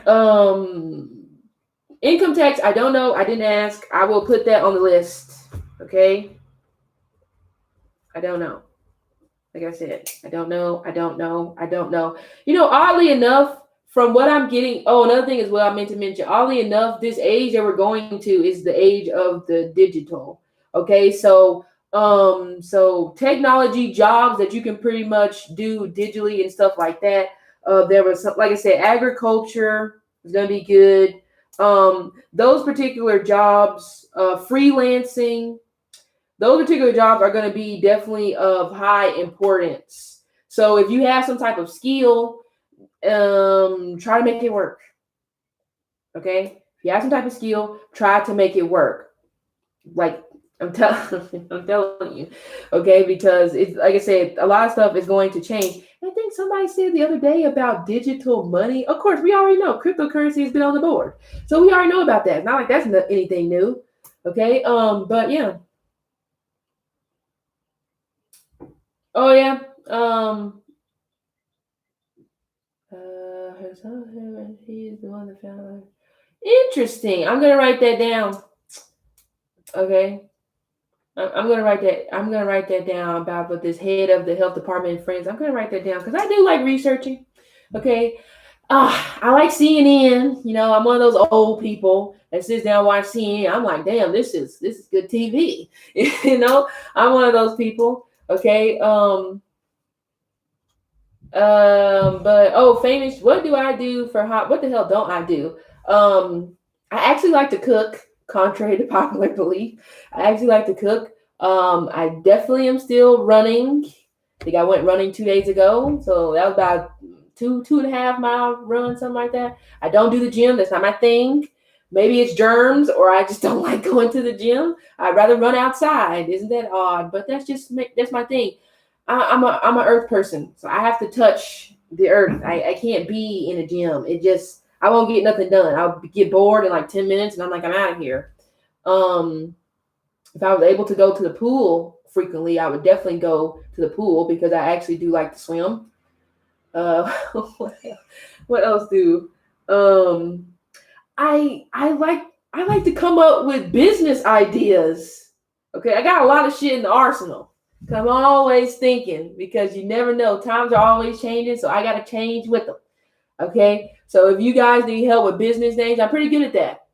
um Income tax, I don't know. I didn't ask. I will put that on the list. Okay. I don't know. Like I said, I don't know. I don't know. I don't know. Oddly enough, from what I'm getting, another thing as well I meant to mention, oddly enough, this age that we're going to is the age of the digital. Okay, so technology jobs that you can pretty much do digitally and stuff like that. There was some, like I said, agriculture is gonna be good. Those particular jobs, freelancing, those particular jobs are going to be definitely of high importance. So if you have some type of skill, try to make it work. Okay, if you have some type of skill, try to make it work. Like I'm telling you, okay, because it's like I said, a lot of stuff is going to change. I think somebody said the other day about digital money. Of course, we already know cryptocurrency has been on the board, so we already know about that. It's not like that's anything new. Okay, but yeah. Oh yeah. Her son, he's the one that found her. Interesting. I'm gonna write that down. Okay. I'm gonna write that. I'm gonna write that down about what this head of the health department and friends. I'm gonna write that down because I do like researching. Okay. I like CNN. I'm one of those old people that sits down and watch CNN. I'm like, damn, this is good TV. I'm one of those people. Okay. But famous. What do I do for hot? What the hell don't I do? I actually like to cook, contrary to popular belief. I actually like to cook. I definitely am still running. I think I went running 2 days ago, so that was about 2.5 mile run, something like that. I don't do the gym. That's not my thing. Maybe it's germs, or I just don't like going to the gym. I'd rather run outside. Isn't that odd? But that's my thing. I'm an earth person, so I have to touch the earth. I can't be in a gym. I won't get nothing done. I'll get bored in like 10 minutes, and I'm like, I'm out of here. If I was able to go to the pool frequently, I would definitely go to the pool because I actually do like to swim. What else do? I like to come up with business ideas. Okay, I got a lot of shit in the arsenal. I'm always thinking because you never know. Times are always changing, so I got to change with them. Okay, so if you guys need help with business names, I'm pretty good at that.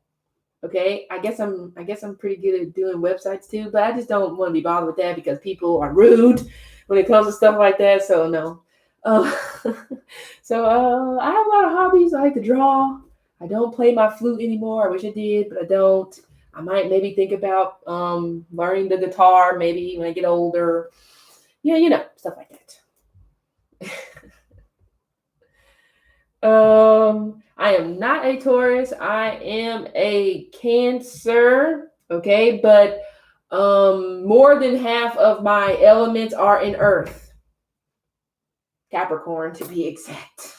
Okay, I guess I'm pretty good at doing websites too, but I just don't want to be bothered with that because people are rude when it comes to stuff like that. So no. Uh, I have a lot of hobbies. I like to draw. I don't play my flute anymore. I wish I did, but I don't. I might maybe think about learning the guitar maybe when I get older. Yeah, stuff like that. I am not a Taurus. I am a Cancer. Okay, but more than half of my elements are in Earth. Capricorn to be exact.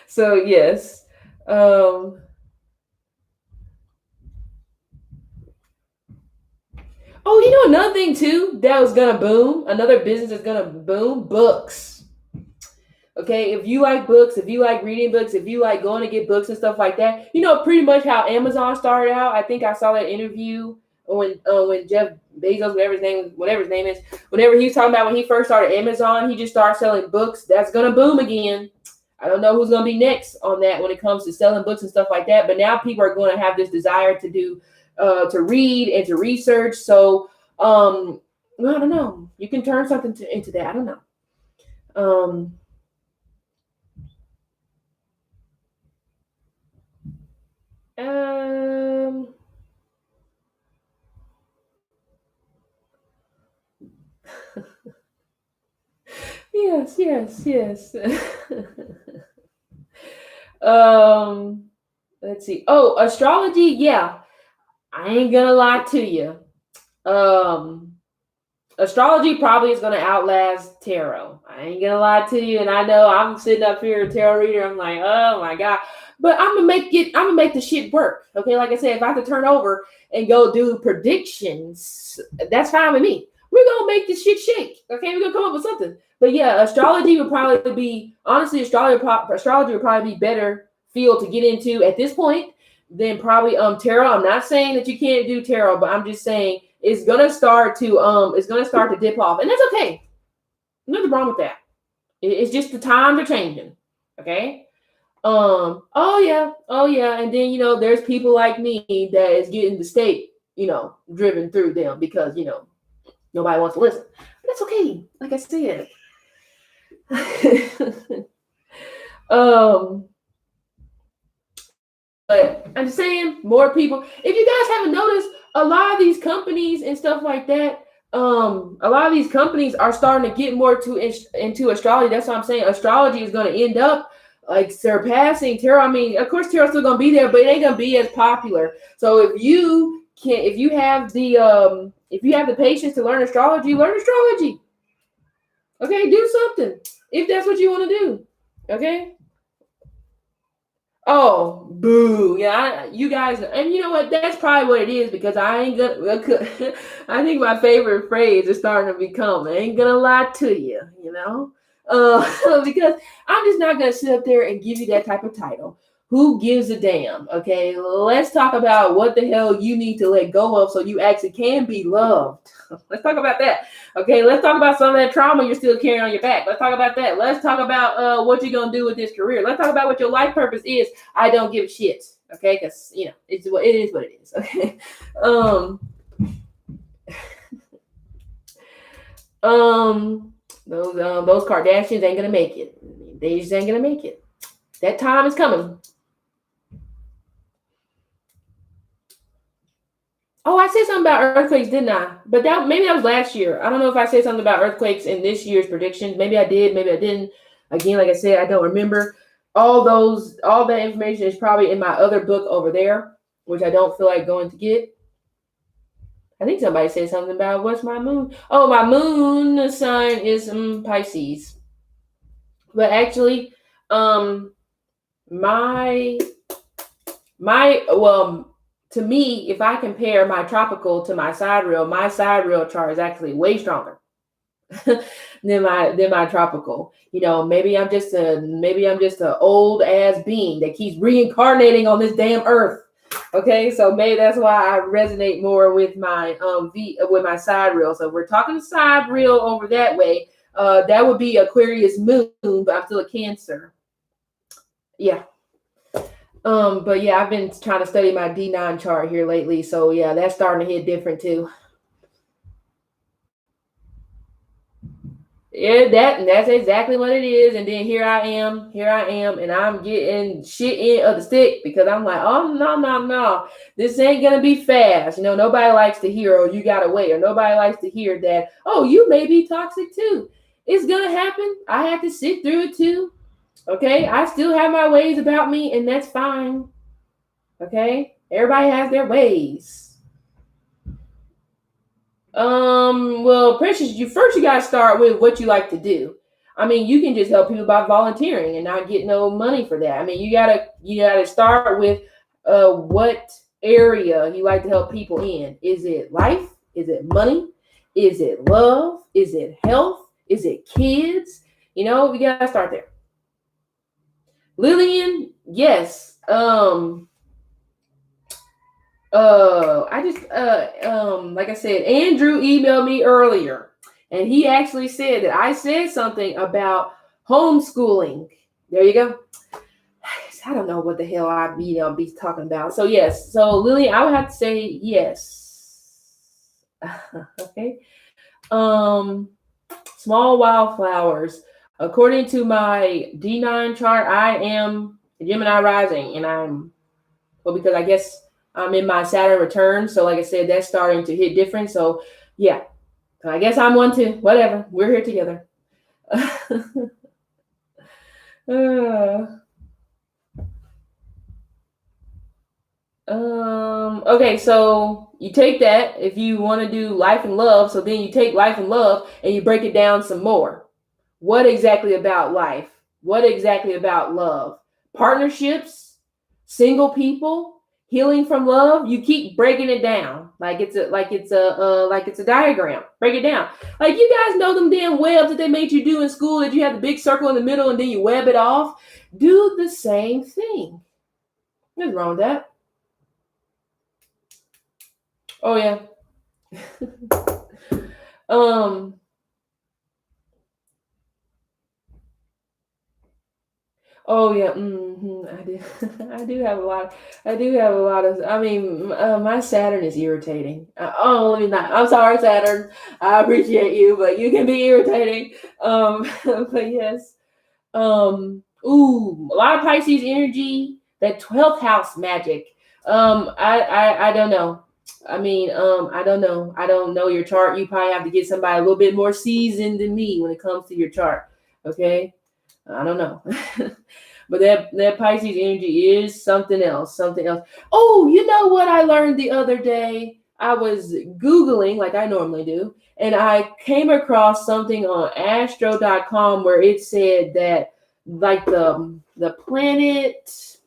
So yes. Oh, another thing too that was gonna boom. Another business that's gonna boom. Books. Okay, if you like books, if you like reading books, if you like going to get books and stuff like that, pretty much how Amazon started out. I think I saw that interview when Jeff Bezos, whatever his name is, whenever he was talking about when he first started Amazon, he just started selling books. That's gonna boom again. I don't know who's gonna be next on that when it comes to selling books and stuff like that. But now people are going to have this desire to do, to read and to research. So, well, I don't know. You can turn something into that. I don't know. Um, Um, yes. um, let's see. Oh, astrology. Yeah, I ain't gonna lie to you. Um, Astrology probably is gonna outlast tarot. I ain't gonna lie to you, and I know I'm sitting up here a tarot reader. I'm like, oh my god, but I'm gonna make it. I'm gonna make the shit work. Okay, like I said, if I have to turn over and go do predictions, that's fine with me. We're gonna make this shit shake. Okay, we're gonna come up with something. But yeah, astrology would probably be honestly, astrology would probably be better field to get into at this point than probably tarot. I'm not saying that you can't do tarot, but I'm just saying it's gonna start to dip off, and that's okay. Nothing wrong with that. It's just the times are changing. Okay. Oh yeah, and then there's people like me that is getting the state driven through them because nobody wants to listen. But that's okay. Like I said. um, but I'm just saying, more people. If you guys haven't noticed, a lot of these companies and stuff like that, a lot of these companies are starting to get more into astrology. That's what I'm saying. Astrology is going to end up like surpassing tarot. I mean, of course, tarot's still going to be there, but it ain't going to be as popular. So if you have the patience to learn astrology, learn astrology. Okay, do something if that's what you want to do. Okay. Oh, boo. Yeah, you guys, and you know what? That's probably what it is because I ain't gonna, I think my favorite phrase is starting to become, I ain't gonna lie to you, because I'm just not gonna sit up there and give you that type of title. Who gives a damn? Okay, let's talk about what the hell you need to let go of so you actually can be loved. Let's talk about that. Okay, let's talk about some of that trauma you're still carrying on your back. Let's talk about that. Let's talk about what you're gonna do with this career. Let's talk about what your life purpose is. I don't give a shit. Okay, because it is what it is. Okay. Those Kardashians ain't gonna make it. They just ain't gonna make it. That time is coming. Oh, I said something about earthquakes, didn't I? But maybe that was last year. I don't know if I said something about earthquakes in this year's predictions. Maybe I did, maybe I didn't. Again, like I said, I don't remember. All that information is probably in my other book over there, which I don't feel like going to get. I think somebody said something about what's my moon. Oh, my moon sign is Pisces. But actually, my well, to me, if I compare my tropical to my sidereal chart is actually way stronger than my tropical. Maybe I'm just a old ass being that keeps reincarnating on this damn earth. Okay, so maybe that's why I resonate more with my with my sidereal. So if we're talking sidereal over that way. That would be Aquarius moon, but I'm still a Cancer. Yeah. But yeah, I've been trying to study my D9 chart here lately. So yeah, that's starting to hit different too. That's exactly what it is. And then here I am, and I'm getting shit in of the stick because I'm like, oh no, this ain't gonna be fast. Nobody likes to hear, oh, you gotta wait, or nobody likes to hear that, oh, you may be toxic too. It's gonna happen. I had to sit through it too. Okay, I still have my ways about me, and that's fine. Okay, everybody has their ways. Well, Precious, you gotta start with what you like to do. I mean, you can just help people by volunteering and not get no money for that. I mean, you gotta start with what area you like to help people in. Is it life? Is it money? Is it love? Is it health? Is it kids? We gotta start there. Lillian, yes. I just like I said, Andrew emailed me earlier, and he actually said that I said something about homeschooling. There you go. I don't know what the hell I be talking about. So yes, so Lillian, I would have to say yes. Okay. Small wildflowers. According to my D9 chart, I am Gemini rising, and because I guess I'm in my Saturn return. So like I said, that's starting to hit different. So yeah, I guess I'm one too. Whatever. We're here together. Okay, so you take that if you want to do life and love. So then you take life and love and you break it down some more. What exactly about life? What exactly about love? Partnerships, single people, healing from love. You keep breaking it down like it's a diagram. Break it down. Like, you guys know them damn webs that they made you do in school, that you have the big circle in the middle and then you web it off. Do the same thing. What's wrong with that? Oh yeah. Oh yeah. I do. I do have a lot. I do have a lot of. I mean, my Saturn is irritating. Let me not. I'm sorry, Saturn. I appreciate you, but you can be irritating. But yes. A lot of Pisces energy. That 12th house magic. I don't know. I mean, I don't know. I don't know your chart. You probably have to get somebody a little bit more seasoned than me when it comes to your chart. Okay. I don't know. But that Pisces energy is something else. Oh, you know what I learned the other day? I was Googling like I normally do, and I came across something on astro.com where it said that like the planet,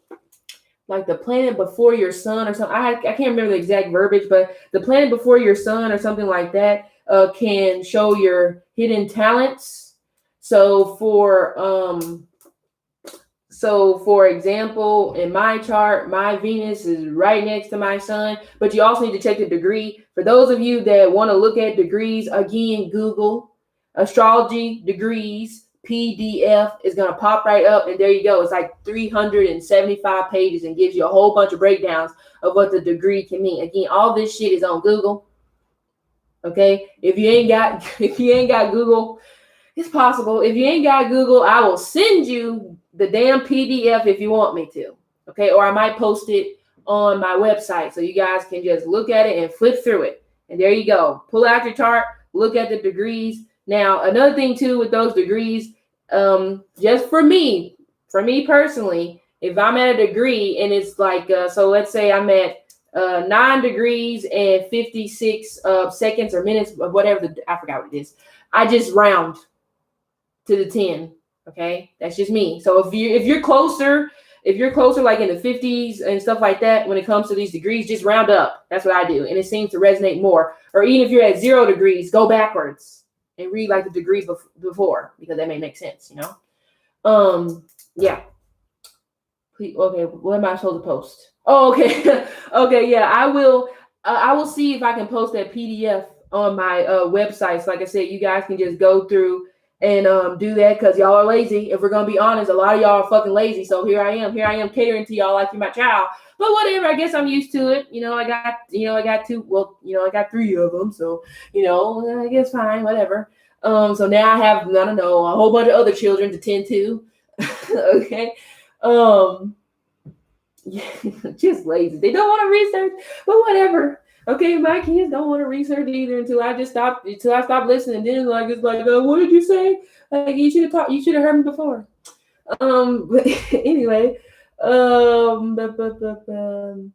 like the planet before your sun or something. I can't remember the exact verbiage, but the planet before your sun or something like that can show your hidden talents. So for example, in my chart, my Venus is right next to my sun, but you also need to check the degree. For those of you that want to look at degrees, again, Google astrology degrees PDF is going to pop right up, and there you go. It's like 375 pages and gives you a whole bunch of breakdowns of what the degree can mean. Again, all this shit is on Google. Okay, if you ain't got Google, it's possible. If you ain't got Google, I will send you the damn PDF if you want me to. Okay, or I might post it on my website so you guys can just look at it and flip through it. And there you go. Pull out your chart, look at the degrees. Now, another thing too with those degrees, just for me personally, if I'm at a degree and it's like, so let's say I'm at 9 degrees and 56 seconds or minutes, or whatever, I forgot what it is. I just round to the 10. Okay, that's just me. So if you're closer like in the 50s and stuff like that, when it comes to these degrees, just round up. That's what I do, and it seems to resonate more. Or even if you're at 0 degrees, go backwards and read like the degrees before, because that may make sense, yeah. Okay, what am I supposed to post? Oh, okay. Okay, yeah, I will see if I can post that PDF on my website. So like I said, you guys can just go through and do that, because y'all are lazy. If we're gonna be honest, a lot of y'all are fucking lazy. So here I am catering to y'all like you're my child. But whatever, I guess I'm used to it. I got 2. Well, I got 3 of them. So I guess fine, whatever. So now I have, I don't know, a whole bunch of other children to tend to. Okay. Yeah, just lazy. They don't want to research, but whatever. Okay, my kids don't want to research either until I stop listening. Then like it's like, what did you say? Like you should have talked. You should have heard me before. But anyway, Janae,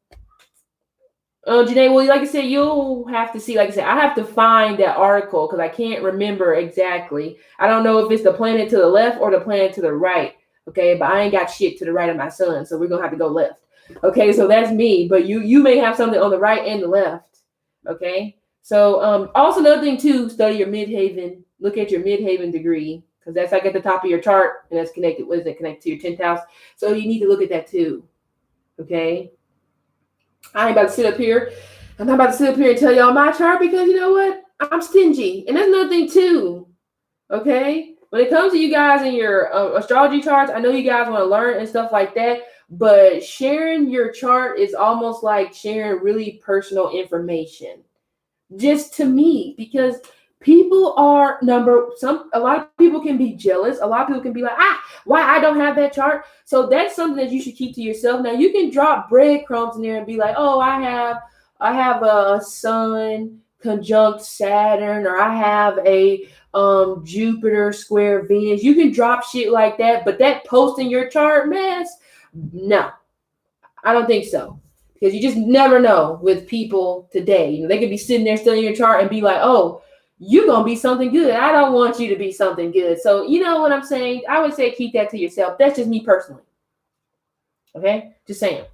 well, like I said, you'll have to see. Like I said, I have to find that article because I can't remember exactly. I don't know if it's the planet to the left or the planet to the right. Okay, but I ain't got shit to the right of my son, so we're gonna have to go left. Okay, so that's me. But you may have something on the right and the left. Okay, so also another thing too, study your midhaven. Look at your midhaven degree because that's like at the top of your chart and that's connected. What is it? Connected to your 10th house. So you need to look at that too. Okay. I ain't about to sit up here. I'm not about to sit up here and tell y'all my chart because you know what? I'm stingy. And that's another thing too. Okay? When it comes to you guys and your astrology charts, I know you guys want to learn and stuff like that, but sharing your chart is almost like sharing really personal information. Just to me, because people are a lot of people can be jealous. A lot of people can be like, why I don't have that chart. So that's something that you should keep to yourself. Now you can drop breadcrumbs in there and be like, oh, I have a sun conjunct Saturn, or I have a Jupiter square Venus. You can drop shit like that, but that posting your chart mess, no, I don't think so. Because you just never know with people today. You know, they could be sitting there studying your chart and be like, oh, you're going to be something good. I don't want you to be something good. So, you know what I'm saying? I would say keep that to yourself. That's just me personally. Okay? Just saying.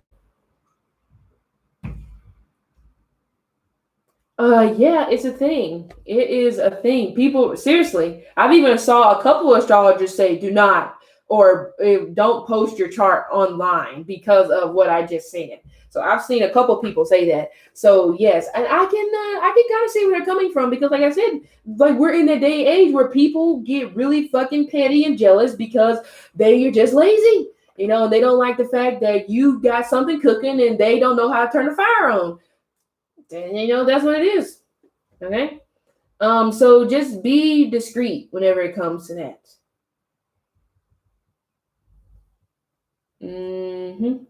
Yeah, it's a thing. It is a thing. People, seriously, I've even saw a couple of astrologers say do not or don't post your chart online because of what I just said. So I've seen a couple people say that. So yes, and I can kind of see where they're coming from because, like I said, like we're in a day and age where people get really fucking petty and jealous because they're just lazy, you know, and they don't like the fact that you got something cooking and they don't know how to turn the fire on. And you know that's what it is. Okay. So just be discreet whenever it comes to that. Mm-hmm.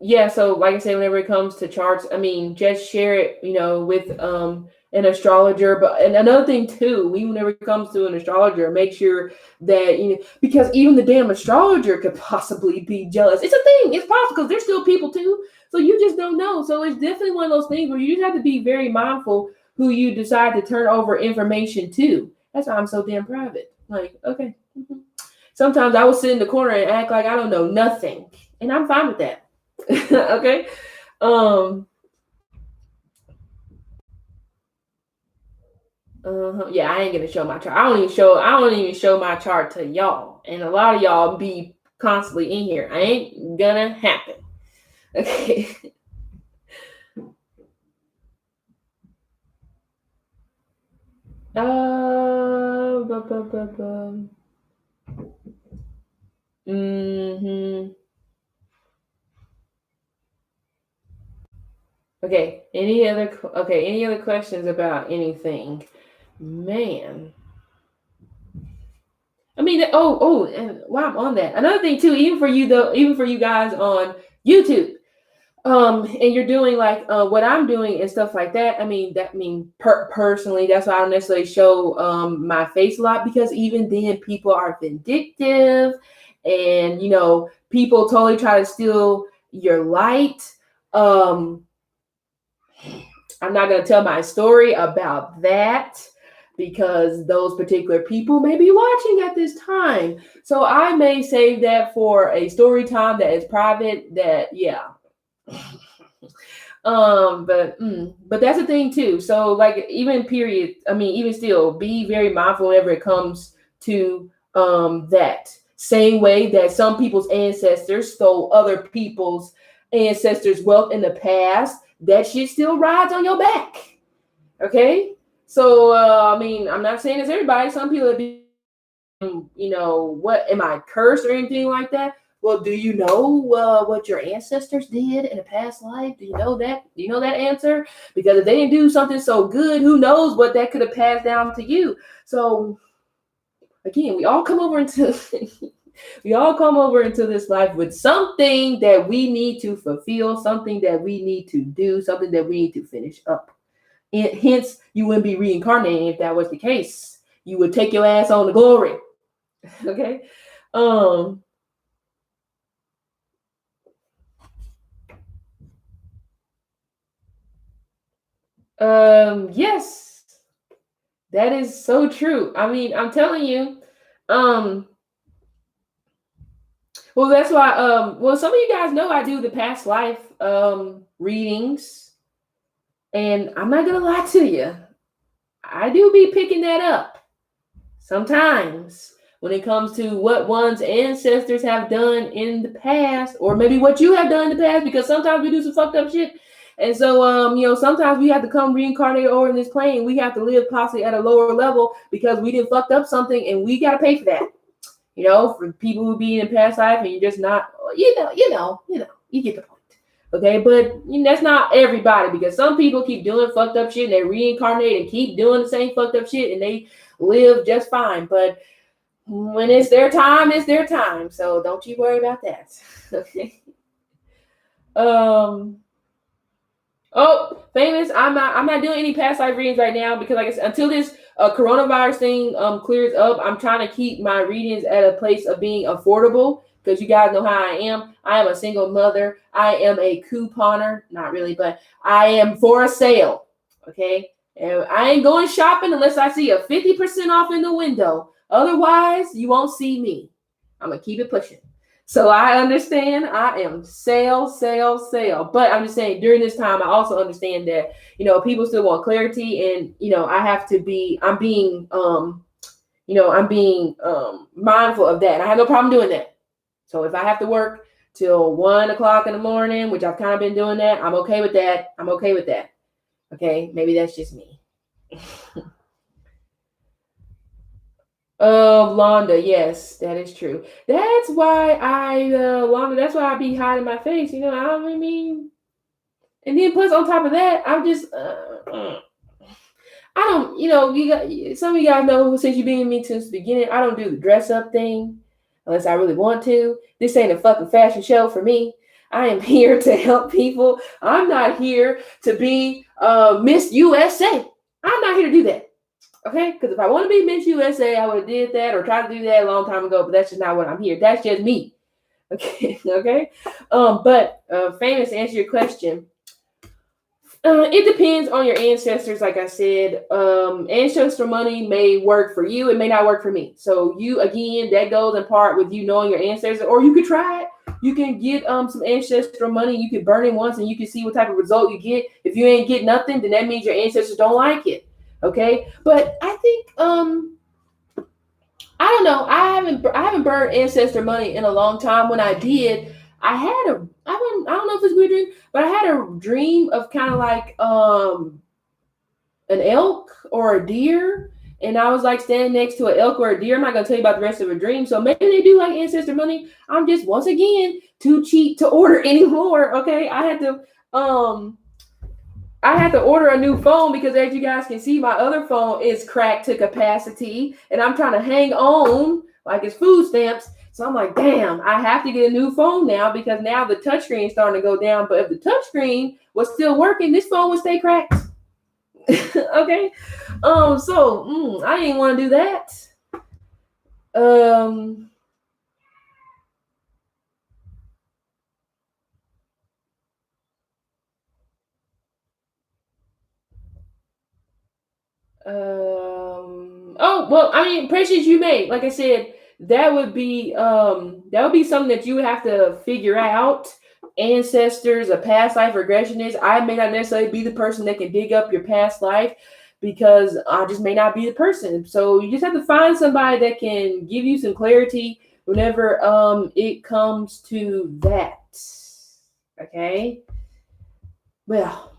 Yeah, so like I said, whenever it comes to charts, I mean, just share it, you know, with an astrologer. But and another thing too, whenever it comes to an astrologer, make sure that you know because even the damn astrologer could possibly be jealous. It's a thing, it's possible because there's still people too. So you just don't know. So it's definitely one of those things where you just have to be very mindful who you decide to turn over information to. That's why I'm so damn private. Like, okay. Mhm. Sometimes I will sit in the corner and act like I don't know nothing. And I'm fine with that. Okay. Um yeah, I ain't gonna show my chart. I don't even show my chart to y'all. And a lot of y'all be constantly in here. I ain't gonna happen. Okay. Mm-hmm. Okay. Any other questions about anything? Man. I mean, and while I'm on that, another thing too, even for you guys on YouTube, and you're doing like what I'm doing and stuff like that. Personally, that's why I don't necessarily show my face a lot because even then people are vindictive, and you know people totally try to steal your light. Um, I'm not going to tell my story about that because those particular people may be watching at this time. So I may save that for a story time that is private that yeah. But that's the thing too. So like even still be very mindful whenever it comes to that same way that some people's ancestors stole other people's ancestors' wealth in the past, that shit still rides on your back. Okay. So I'm not saying it's everybody. Some people that be you know, what am I cursed or anything like that? Well, do you know what your ancestors did in a past life? Do you know that? Do you know that answer? Because if they didn't do something so good, who knows what that could have passed down to you? So again, we all come over into this life with something that we need to fulfill, something that we need to do, something that we need to finish up. And hence, you wouldn't be reincarnating if that was the case. You would take your ass on to glory. Okay. Yes, that is so true. I mean, I'm telling you, well, that's why, well, some of you guys know I do the past life, readings, and I'm not gonna lie to you, I do be picking that up sometimes when it comes to what one's ancestors have done in the past, or maybe what you have done in the past, because sometimes we do some fucked up shit. And so, sometimes we have to come reincarnate over in this plane. We have to live possibly at a lower level because we didn't fucked up something, and we got to pay for that. For people who be in past life and you're just not, you get the point. Okay, but that's not everybody, because some people keep doing fucked up shit and they reincarnate and keep doing the same fucked up shit and they live just fine. But when it's their time, it's their time. So don't you worry about that. Okay. Oh, famous. I'm not doing any past life readings right now because, like I said, until this coronavirus thing clears up, I'm trying to keep my readings at a place of being affordable, because you guys know how I am. I am a single mother. I am a couponer. Not really, but I am for a sale. Okay. And I ain't going shopping unless I see a 50% off in the window. Otherwise, you won't see me. I'm going to keep it pushing. So I understand I am sale. But I'm just saying, during this time, I also understand that, people still want clarity, and, I'm being mindful of that. And I have no problem doing that. So if I have to work till 1:00 in the morning, which I've kind of been doing that, I'm okay with that. Okay. Maybe that's just me. Londa, yes, that is true. That's why that's why I be hiding my face. I mean, and then plus on top of that, I'm just, I don't, some of you guys know, since you've been with me since the beginning, I don't do the dress up thing unless I really want to. This ain't a fucking fashion show for me. I am here to help people. I'm not here to be Miss USA. I'm not here to do that. Okay, because if I want to be Miss USA, I would have did that or tried to do that a long time ago. But that's just not what I'm here. That's just me. Okay, okay. But famous, to answer your question, it depends on your ancestors. Like I said, ancestral money may work for you. It may not work for me. So that goes in part with you knowing your ancestors, or you could try it. You can get some ancestral money. You can burn it once, and you can see what type of result you get. If you ain't get nothing, then that means your ancestors don't like it. Okay, but I think I don't know. I haven't burned ancestor money in a long time. When I did, I don't know if it's a weird dream, but I had a dream of kind of like an elk or a deer, and I was like standing next to an elk or a deer. I'm not gonna tell you about the rest of a dream. So maybe they do like ancestor money. I'm just, once again, too cheap to order anymore. Okay, I had to order a new phone because, as you guys can see, my other phone is cracked to capacity, and I'm trying to hang on like it's food stamps. So I'm like, damn, I have to get a new phone now, because now the touchscreen is starting to go down. But if the touchscreen was still working, this phone would stay cracked. Okay. So I didn't want to do that. Oh, well, I mean, predictions you made, like I said, that would be something that you would have to figure out. Ancestors, a past life regressionist. I may not necessarily be the person that can dig up your past life, because I just may not be the person. So you just have to find somebody that can give you some clarity whenever it comes to that. Okay. Well,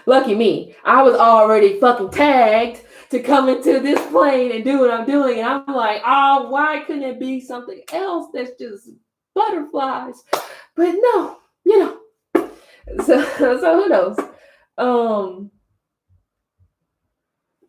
lucky me, I was already fucking tagged to come into this plane and do what I'm doing. And I'm like, oh, why couldn't it be something else that's just butterflies? But no, so who knows?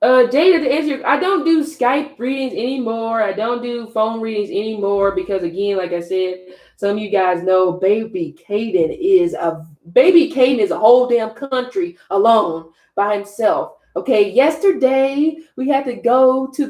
Jada, to answer I don't do Skype readings anymore. I don't do phone readings anymore because, again, like I said, some of you guys know baby Caden is a whole damn country alone by himself. Okay, yesterday we had to go to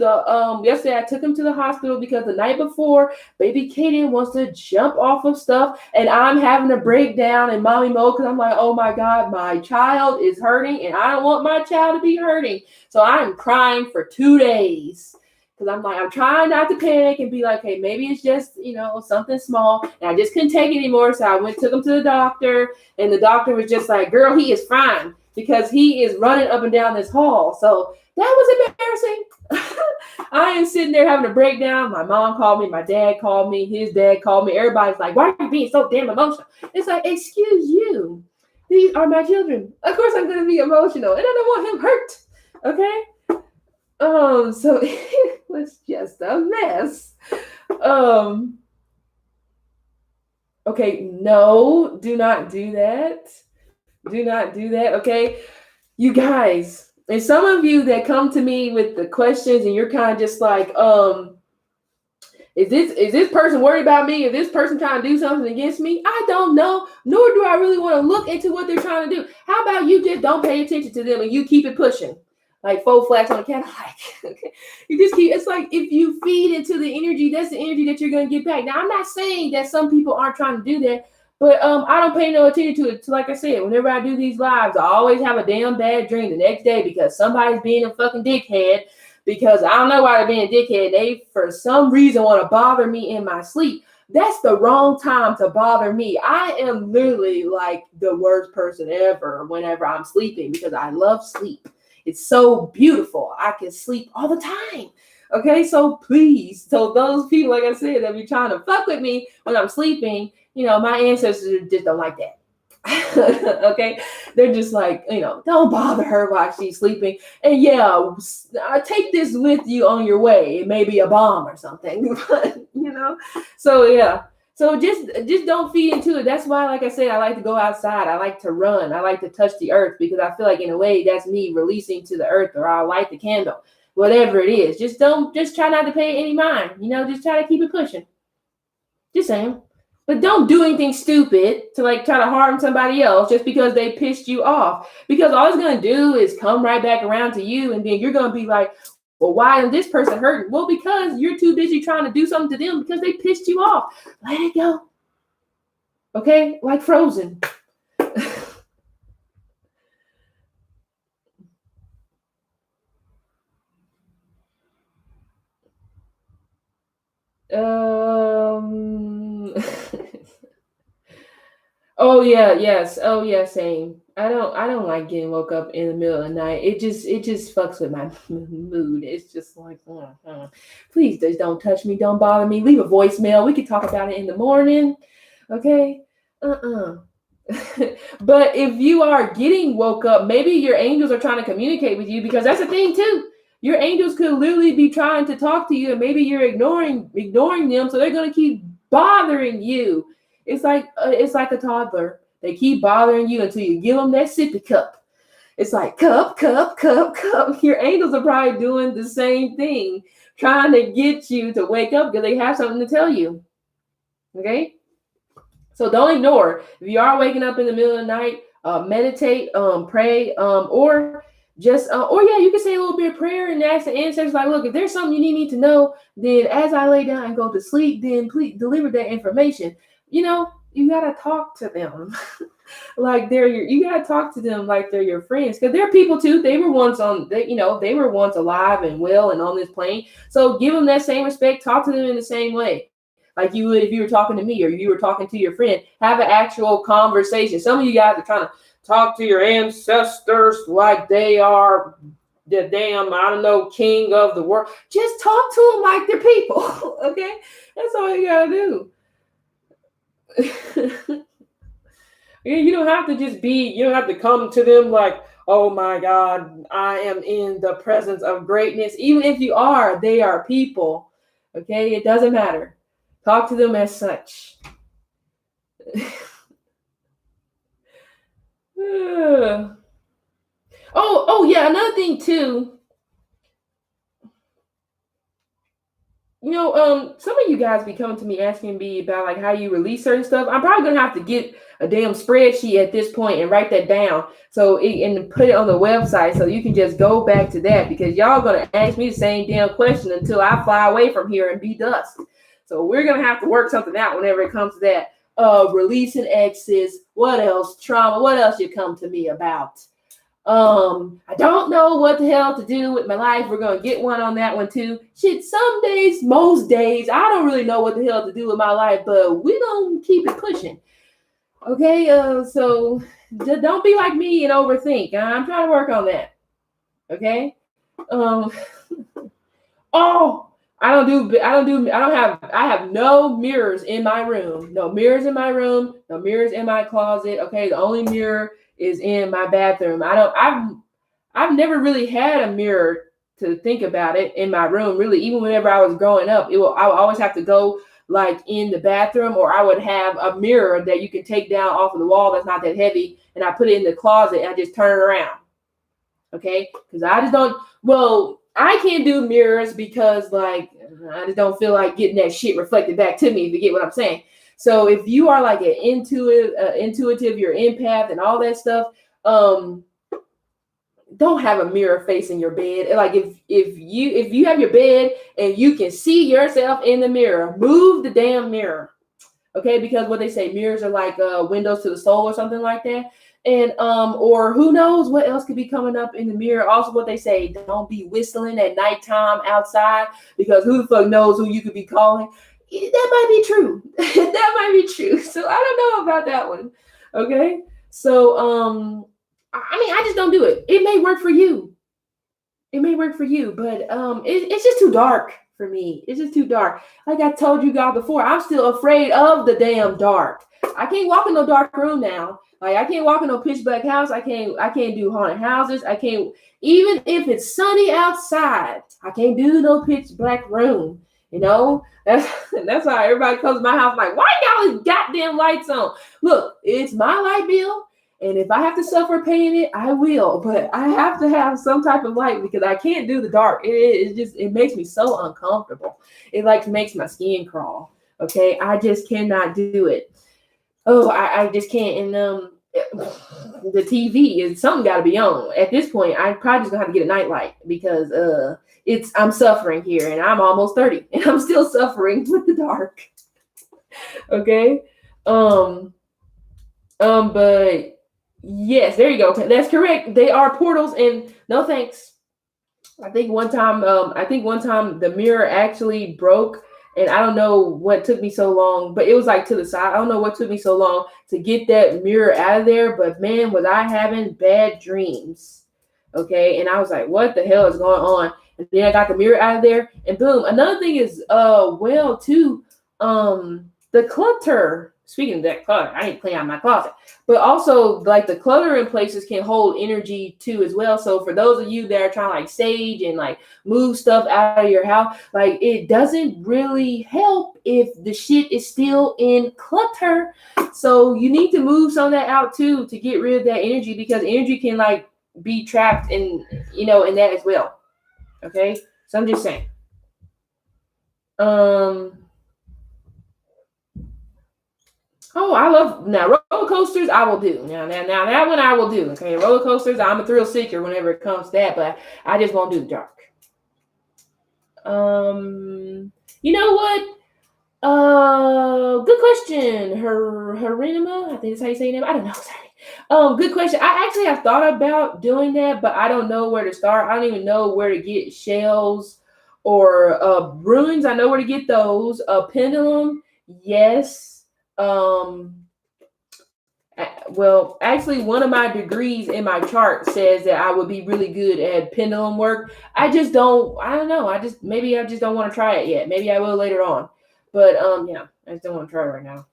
yesterday I took him to the hospital because the night before baby Caden wants to jump off of stuff and I'm having a breakdown in mommy mode because I'm like, oh my God, my child is hurting and I don't want my child to be hurting. So I'm crying for 2 days because I'm trying not to panic and be like, hey, maybe it's just, something small. And I just couldn't take it anymore. So I took him to the doctor and the doctor was just like, girl, he is fine because he is running up and down this hall. So that was embarrassing. I am sitting there having a breakdown. My mom called me. My dad called me. His dad called me. Everybody's like, why are you being so damn emotional? It's like, excuse you. These are my children. Of course I'm going to be emotional and I don't want him hurt. Okay. So it was just a mess. Okay, no, do not do that. Do not do that. Okay. You guys, and some of you that come to me with the questions and you're kind of just like, is this person worried about me? Is this person trying to do something against me? I don't know, nor do I really want to look into what they're trying to do. How about you just don't pay attention to them and you keep it pushing? Like 4 flats on a Cadillac. Okay. You just keep, it's like if you feed into the energy, that's the energy that you're going to get back. Now, I'm not saying that some people aren't trying to do that, but I don't pay no attention to it. So like I said, whenever I do these lives, I always have a damn bad dream the next day because somebody's being a fucking dickhead because I don't know why they're being a dickhead. They, for some reason, want to bother me in my sleep. That's the wrong time to bother me. I am literally like the worst person ever whenever I'm sleeping because I love sleep. It's so beautiful. I can sleep all the time. Okay, so please. So those people, like I said, that be trying to fuck with me when I'm sleeping, my ancestors just don't like that. Okay, they're just like, don't bother her while she's sleeping. And yeah, take this with you on your way. It may be a bomb or something, but So yeah. So just don't feed into it. That's why, like I said, I like to go outside. I like to run. I like to touch the earth because I feel like in a way that's me releasing to the earth, or I'll light the candle, whatever it is. Just try not to pay any mind. Just try to keep it pushing. Just saying. But don't do anything stupid to like try to harm somebody else just because they pissed you off. Because all it's going to do is come right back around to you. And then you're going to be like, well, why is this person hurting? Well, because you're too busy trying to do something to them because they pissed you off. Let it go. Okay? Like Frozen. Oh yeah, yes. Oh yeah, same. I don't like getting woke up in the middle of the night. It just fucks with my mood. It's just like, please just don't touch me, don't bother me. Leave a voicemail. We could talk about it in the morning. Okay? But if you are getting woke up, maybe your angels are trying to communicate with you because that's a thing too. Your angels could literally be trying to talk to you and maybe you're ignoring them, so they're going to keep bothering you. It's like a toddler. They keep bothering you until you give them that sippy cup. It's like cup. Your angels are probably doing the same thing, trying to get you to wake up because they have something to tell you. Okay? So don't ignore. If you are waking up in the middle of the night, meditate, pray, or just, you can say a little bit of prayer and ask the ancestors, like, look, if there's something you need me to know, then as I lay down and go to sleep, then please deliver that information. You got to talk to them like you got to talk to them like they're your friends because they're people too. They were once they were once alive and well and on this plane. So give them that same respect. Talk to them in the same way. Like you would if you were talking to me or you were talking to your friend. Have an actual conversation. Some of you guys are trying to talk to your ancestors like they are the damn, I don't know, king of the world. Just talk to them like they're people. Okay? That's all you got to do. You don't have to come to them like, oh my God, I am in the presence of greatness. Even if you are, they are people. Okay, it doesn't matter. Talk to them as such. Oh yeah, another thing too. Some of you guys be coming to me asking me about like how you release certain stuff. I'm probably gonna have to get a damn spreadsheet at this point and write that down and put it on the website so you can just go back to that, because y'all gonna ask me the same damn question until I fly away from here and be dust. So we're gonna have to work something out whenever it comes to that. Releasing exes. What else? Trauma. What else you come to me about? I don't know what the hell to do with my life. We're gonna get one on that one too. Shit, some days, most days, I don't really know what the hell to do with my life, but we gonna keep it pushing. Okay, so don't be like me and overthink. I'm trying to work on that. Okay. Um. Oh, I have no mirrors in my room. No mirrors in my room. No mirrors in my closet. Okay, the only mirror is in my bathroom. I've never really had a mirror to think about it in my room. Really, even whenever I was growing up, I would always have to go like in the bathroom, or I would have a mirror that you can take down off of the wall that's not that heavy, and I put it in the closet and I just turn it around. Okay, because I just don't. Well, I can't do mirrors because like I just don't feel like getting that shit reflected back to me. If you get what I'm saying. So if you are like an intuitive, you're empath and all that stuff, don't have a mirror facing your bed. Like if you have your bed and you can see yourself in the mirror, move the damn mirror. Okay, because what they say, mirrors are like windows to the soul or something like that. And or who knows what else could be coming up in the mirror. Also, what they say, don't be whistling at nighttime outside, because who the fuck knows who you could be calling. That might be true. That might be true. So I don't know about that one. Okay. So I mean, I just don't do it. It may work for you. It may work for you, but it's just too dark for me. It's just too dark. Like I told you guys before, I'm still afraid of the damn dark. I can't walk in no dark room now. Like I can't walk in no pitch black house. I can't do haunted houses. I can't, even if it's sunny outside, I can't do no pitch black room. You know, that's why everybody comes to my house like, why y'all these goddamn lights on? Look, it's my light bill. And if I have to suffer paying it, I will. But I have to have some type of light because I can't do the dark. It makes me so uncomfortable. It like makes my skin crawl. Okay, I just cannot do it. Oh, I just can't. And the TV is something got to be on. At this point, I probably just gonna have to get a nightlight because I'm suffering here, and I'm almost 30, and I'm still suffering with the dark. Okay, but. Yes, there you go. That's correct. They are portals, and no thanks. I think one time the mirror actually broke, and I don't know what took me so long, but it was like to the side. I don't know what took me so long to get that mirror out of there, but man, was I having bad dreams. Okay, and I was like, what the hell is going on? And then I got the mirror out of there, and boom. Another thing is the clutter. Speaking of that clutter, I ain't clean out my closet. But also, like the clutter in places can hold energy too as well. So for those of you that are trying to like sage and like move stuff out of your house, like it doesn't really help if the shit is still in clutter. So you need to move some of that out too to get rid of that energy, because energy can like be trapped in in that as well. Okay, so I'm just saying. Oh, I love now roller coasters. I will do now that one I will do. Okay, roller coasters. I'm a thrill seeker whenever it comes to that, but I just won't do the dark. You know what? Good question. Herinima, I think that's how you say your name. I don't know. Sorry. Good question. I actually have thought about doing that, but I don't know where to start. I don't even know where to get shells or runes. I know where to get those. Pendulum, yes. Well, actually, one of my degrees in my chart says that I would be really good at pendulum work. I don't know. Maybe I just don't want to try it yet. Maybe I will later on. But yeah, I just don't want to try it right now.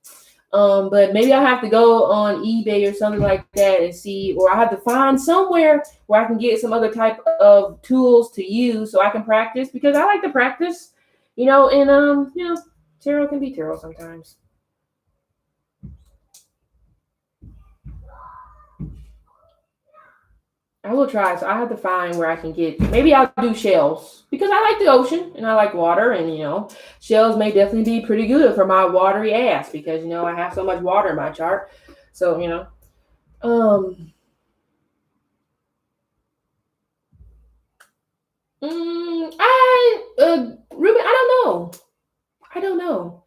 But maybe I have to go on eBay or something like that and see, or I have to find somewhere where I can get some other type of tools to use so I can practice, because I like to practice, and tarot can be tarot sometimes. I will try. So I have to find where I can get. Maybe I'll do shells because I like the ocean and I like water, and shells may definitely be pretty good for my watery ass because I have so much water in my chart. So Ruben, I don't know.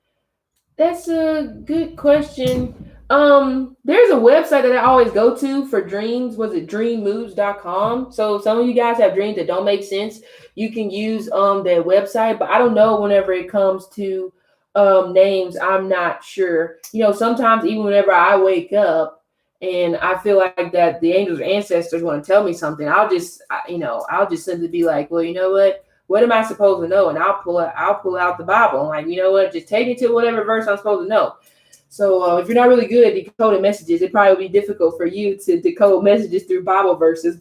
That's a good question. There's a website that I always go to for dreams. Was it dreammoves.com? So some of you guys have dreams that don't make sense. You can use their website, but I don't know whenever it comes to names, I'm not sure. Sometimes even whenever I wake up and I feel like that the angels or ancestors want to tell me something, I'll just simply be like, well, you know what am I supposed to know? And I'll pull out the Bible. I'm like, you know what? Just take me to whatever verse I'm supposed to know. So if you're not really good at decoding messages, it probably would be difficult for you to decode messages through Bible verses,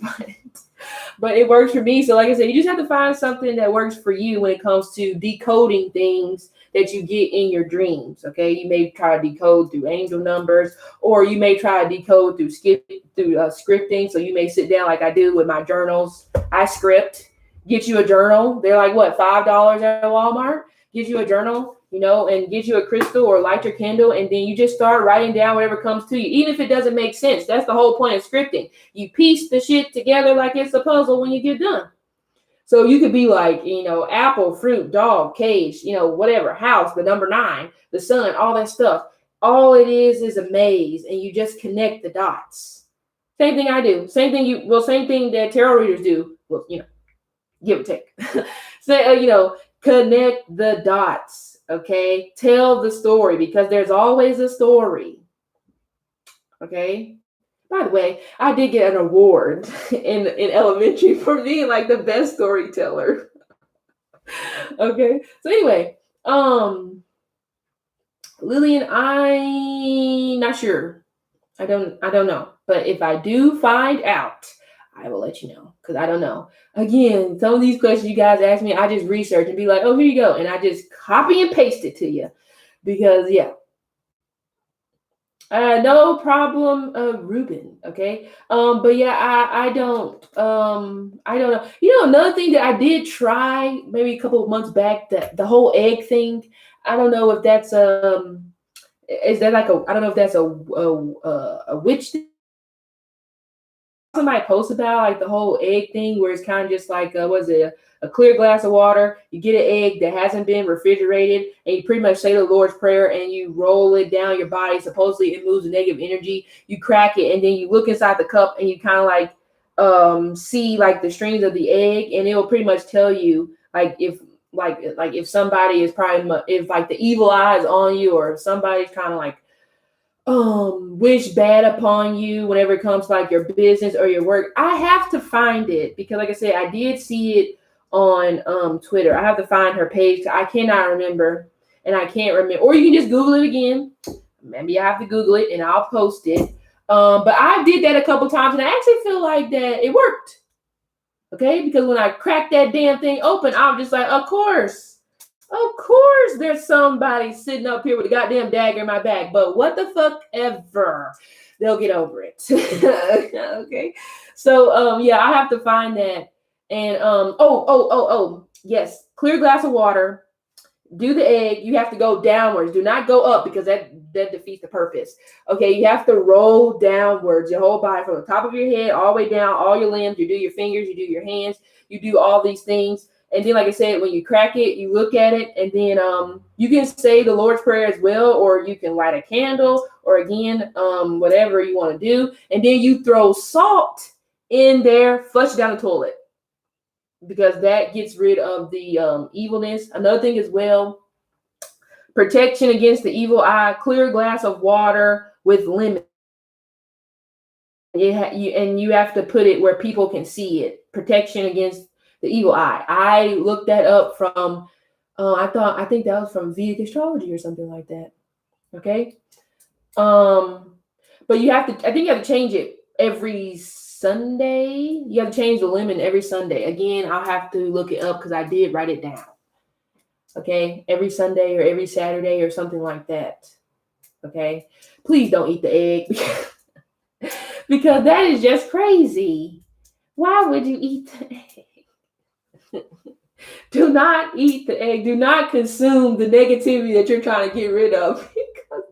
but it works for me. So like I said, you just have to find something that works for you when it comes to decoding things that you get in your dreams. Okay, you may try to decode through angel numbers, or you may try to decode through scripting. So you may sit down like I do with my journals. I script. Get you a journal. They're like what, $5 at Walmart? Get you a journal, and get you a crystal or light your candle, and then you just start writing down whatever comes to you, even if it doesn't make sense. That's the whole point of scripting. You piece the shit together like it's a puzzle when you get done. So you could be like, apple, fruit, dog, cage, whatever, house, the number 9, the sun, all that stuff. All it is a maze, and you just connect the dots. Same thing I do. Same thing that tarot readers do. Well, give or take. So, connect the dots. Okay. Tell the story, because there's always a story. Okay. By the way, I did get an award in elementary for being like the best storyteller. Okay. So anyway, Lillian, I'm not sure. I don't know. But if I do find out, I will let you know, because I don't know. Again, some of these questions you guys ask me, I just research and be like, oh, here you go. And I just copy and paste it to you, because, yeah. No problem, Ruben. Okay. But yeah, I don't know. Another thing that I did try maybe a couple of months back, the whole egg thing. I don't know if that's is that like I don't know if that's a witch thing. Somebody posts about like the whole egg thing, where it's kind of just like was it a clear glass of water, you get an egg that hasn't been refrigerated, and you pretty much say the Lord's Prayer and you roll it down your body. Supposedly it moves the negative energy. You crack it, and then you look inside the cup and you kind of like see like the strings of the egg, and it will pretty much tell you like if somebody is if like the evil eye is on you, or if somebody's kind of like wish bad upon you whenever it comes to like your business or your work. I have to find it, because like I said, I did see it on Twitter. I have to find her page. I cannot remember, and I can't remember. Or you can just Google it again. Maybe I have to Google it and I'll post it. But I did that a couple times, and I actually feel like that it worked. Okay, because when I cracked that damn thing open, I was just like, of course there's somebody sitting up here with a goddamn dagger in my back, but what the fuck ever. They'll get over it. Okay. So yeah, I have to find that. And yes, clear glass of water, do the egg. You have to go downwards. Do not go up, because that defeats the purpose. Okay, you have to roll downwards your whole body, from the top of your head all the way down, all your limbs. You do your fingers, you do your hands, you do all these things. And then, like I said, when you crack it, you look at it, and then you can say the Lord's Prayer as well, or you can light a candle, or again, whatever you want to do. And then you throw salt in there, flush down the toilet, because that gets rid of the evilness. Another thing as well, protection against the evil eye, clear glass of water with lemon. You have to put it where people can see it. Protection against the evil eye. I looked that up from, I think that was from Vedic astrology or something like that. Okay. But you have to, I think you have to change it every Sunday. You have to change the lemon every Sunday. Again, I'll have to look it up because I did write it down. Okay, every Sunday or every Saturday or something like that. Okay, please don't eat the egg because that is just crazy. Why would you eat the egg? Do not eat the egg. Do not consume the negativity that you're trying to get rid of because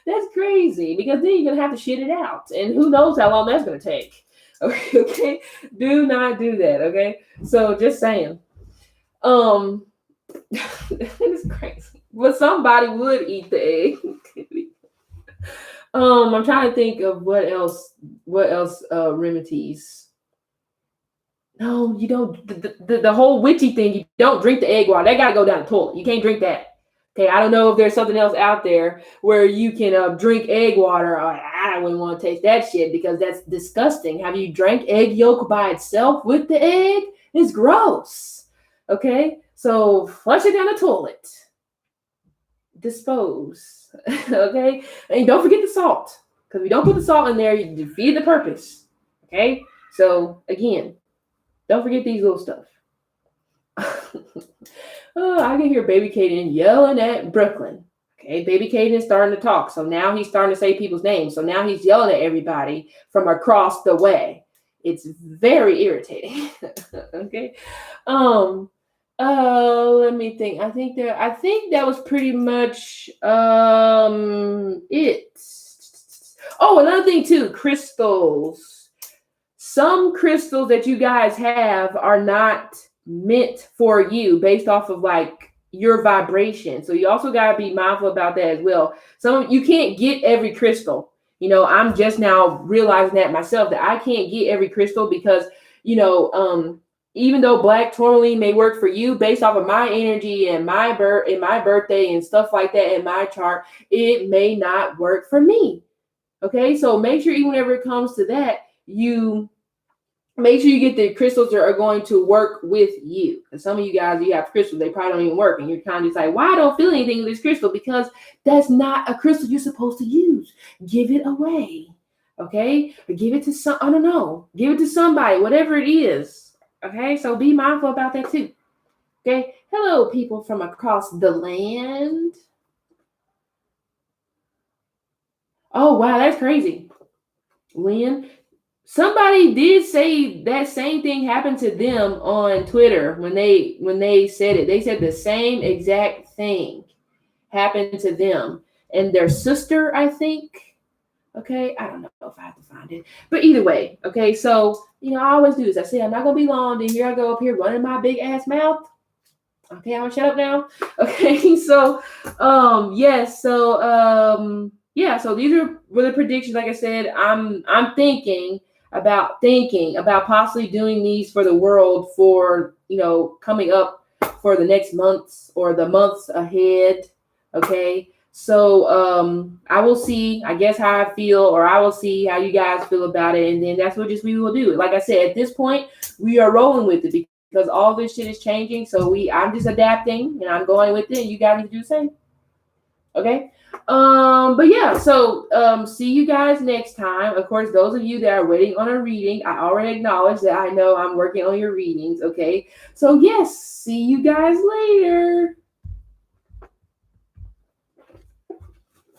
that's crazy. Because then you're gonna have to shit it out, and who knows how long that's gonna take. Okay, do not do that. Okay, so just saying. It's crazy, but somebody would eat the egg. I'm trying to think of what else remedies. No, you don't. The whole witchy thing, you don't drink the egg water. That got to go down the toilet. You can't drink that. Okay, I don't know if there's something else out there where you can drink egg water. I wouldn't want to taste that shit because that's disgusting. Have you drank egg yolk by itself with the egg? It's gross. Okay, so flush it down the toilet. Dispose. Okay, and don't forget the salt because if you don't put the salt in there, you defeat the purpose. Okay, so again, don't forget these little stuff. Oh, I can hear Baby Kaden yelling at Brooklyn. Okay, Baby Kaden is starting to talk. So now he's starting to say people's names. So now he's yelling at everybody from across the way. It's very irritating. Okay. Let me think. I think that was pretty much it. Oh, another thing too, crystals. Some crystals that you guys have are not meant for you based off of like your vibration. So you also got to be mindful about that as well. You can't get every crystal. I'm just now realizing that myself, that I can't get every crystal because, even though black tourmaline may work for you based off of my energy and my birthday and stuff like that in my chart, it may not work for me. Okay, so make sure even whenever it comes to that, you make sure you get the crystals that are going to work with you. And some of you guys, you have crystals, they probably don't even work. And you're kind of just like, why I don't feel anything with this crystal? Because that's not a crystal you're supposed to use. Give it away. Okay? Or give it to I don't know. Give it to somebody, whatever it is. Okay, so be mindful about that too. Okay, hello, people from across the land. Oh, wow, that's crazy. Lynn, somebody did say that same thing happened to them on Twitter when they said it. They said the same exact thing happened to them and their sister, I think. Okay, I don't know if I have to find it, but either way, okay. So I always do this. I say I'm not gonna be long. Then here I go up here running my big ass mouth. Okay, I'm gonna shut up now. Okay, so yes, so yeah. So these were the predictions. Like I said, I'm thinking about possibly doing these for the world for coming up for the next months or the months ahead. Okay. So I will see, I guess, how I feel, or I will see how you guys feel about it, and then that's what we will do. Like I said, at this point, we are rolling with it because all this shit is changing. So I'm just adapting and I'm going with it, and you guys need to do the same. Okay. But yeah, so see you guys next time. Of course, those of you that are waiting on a reading, I already acknowledge that I know I'm working on your readings. Okay. So yes, see you guys later.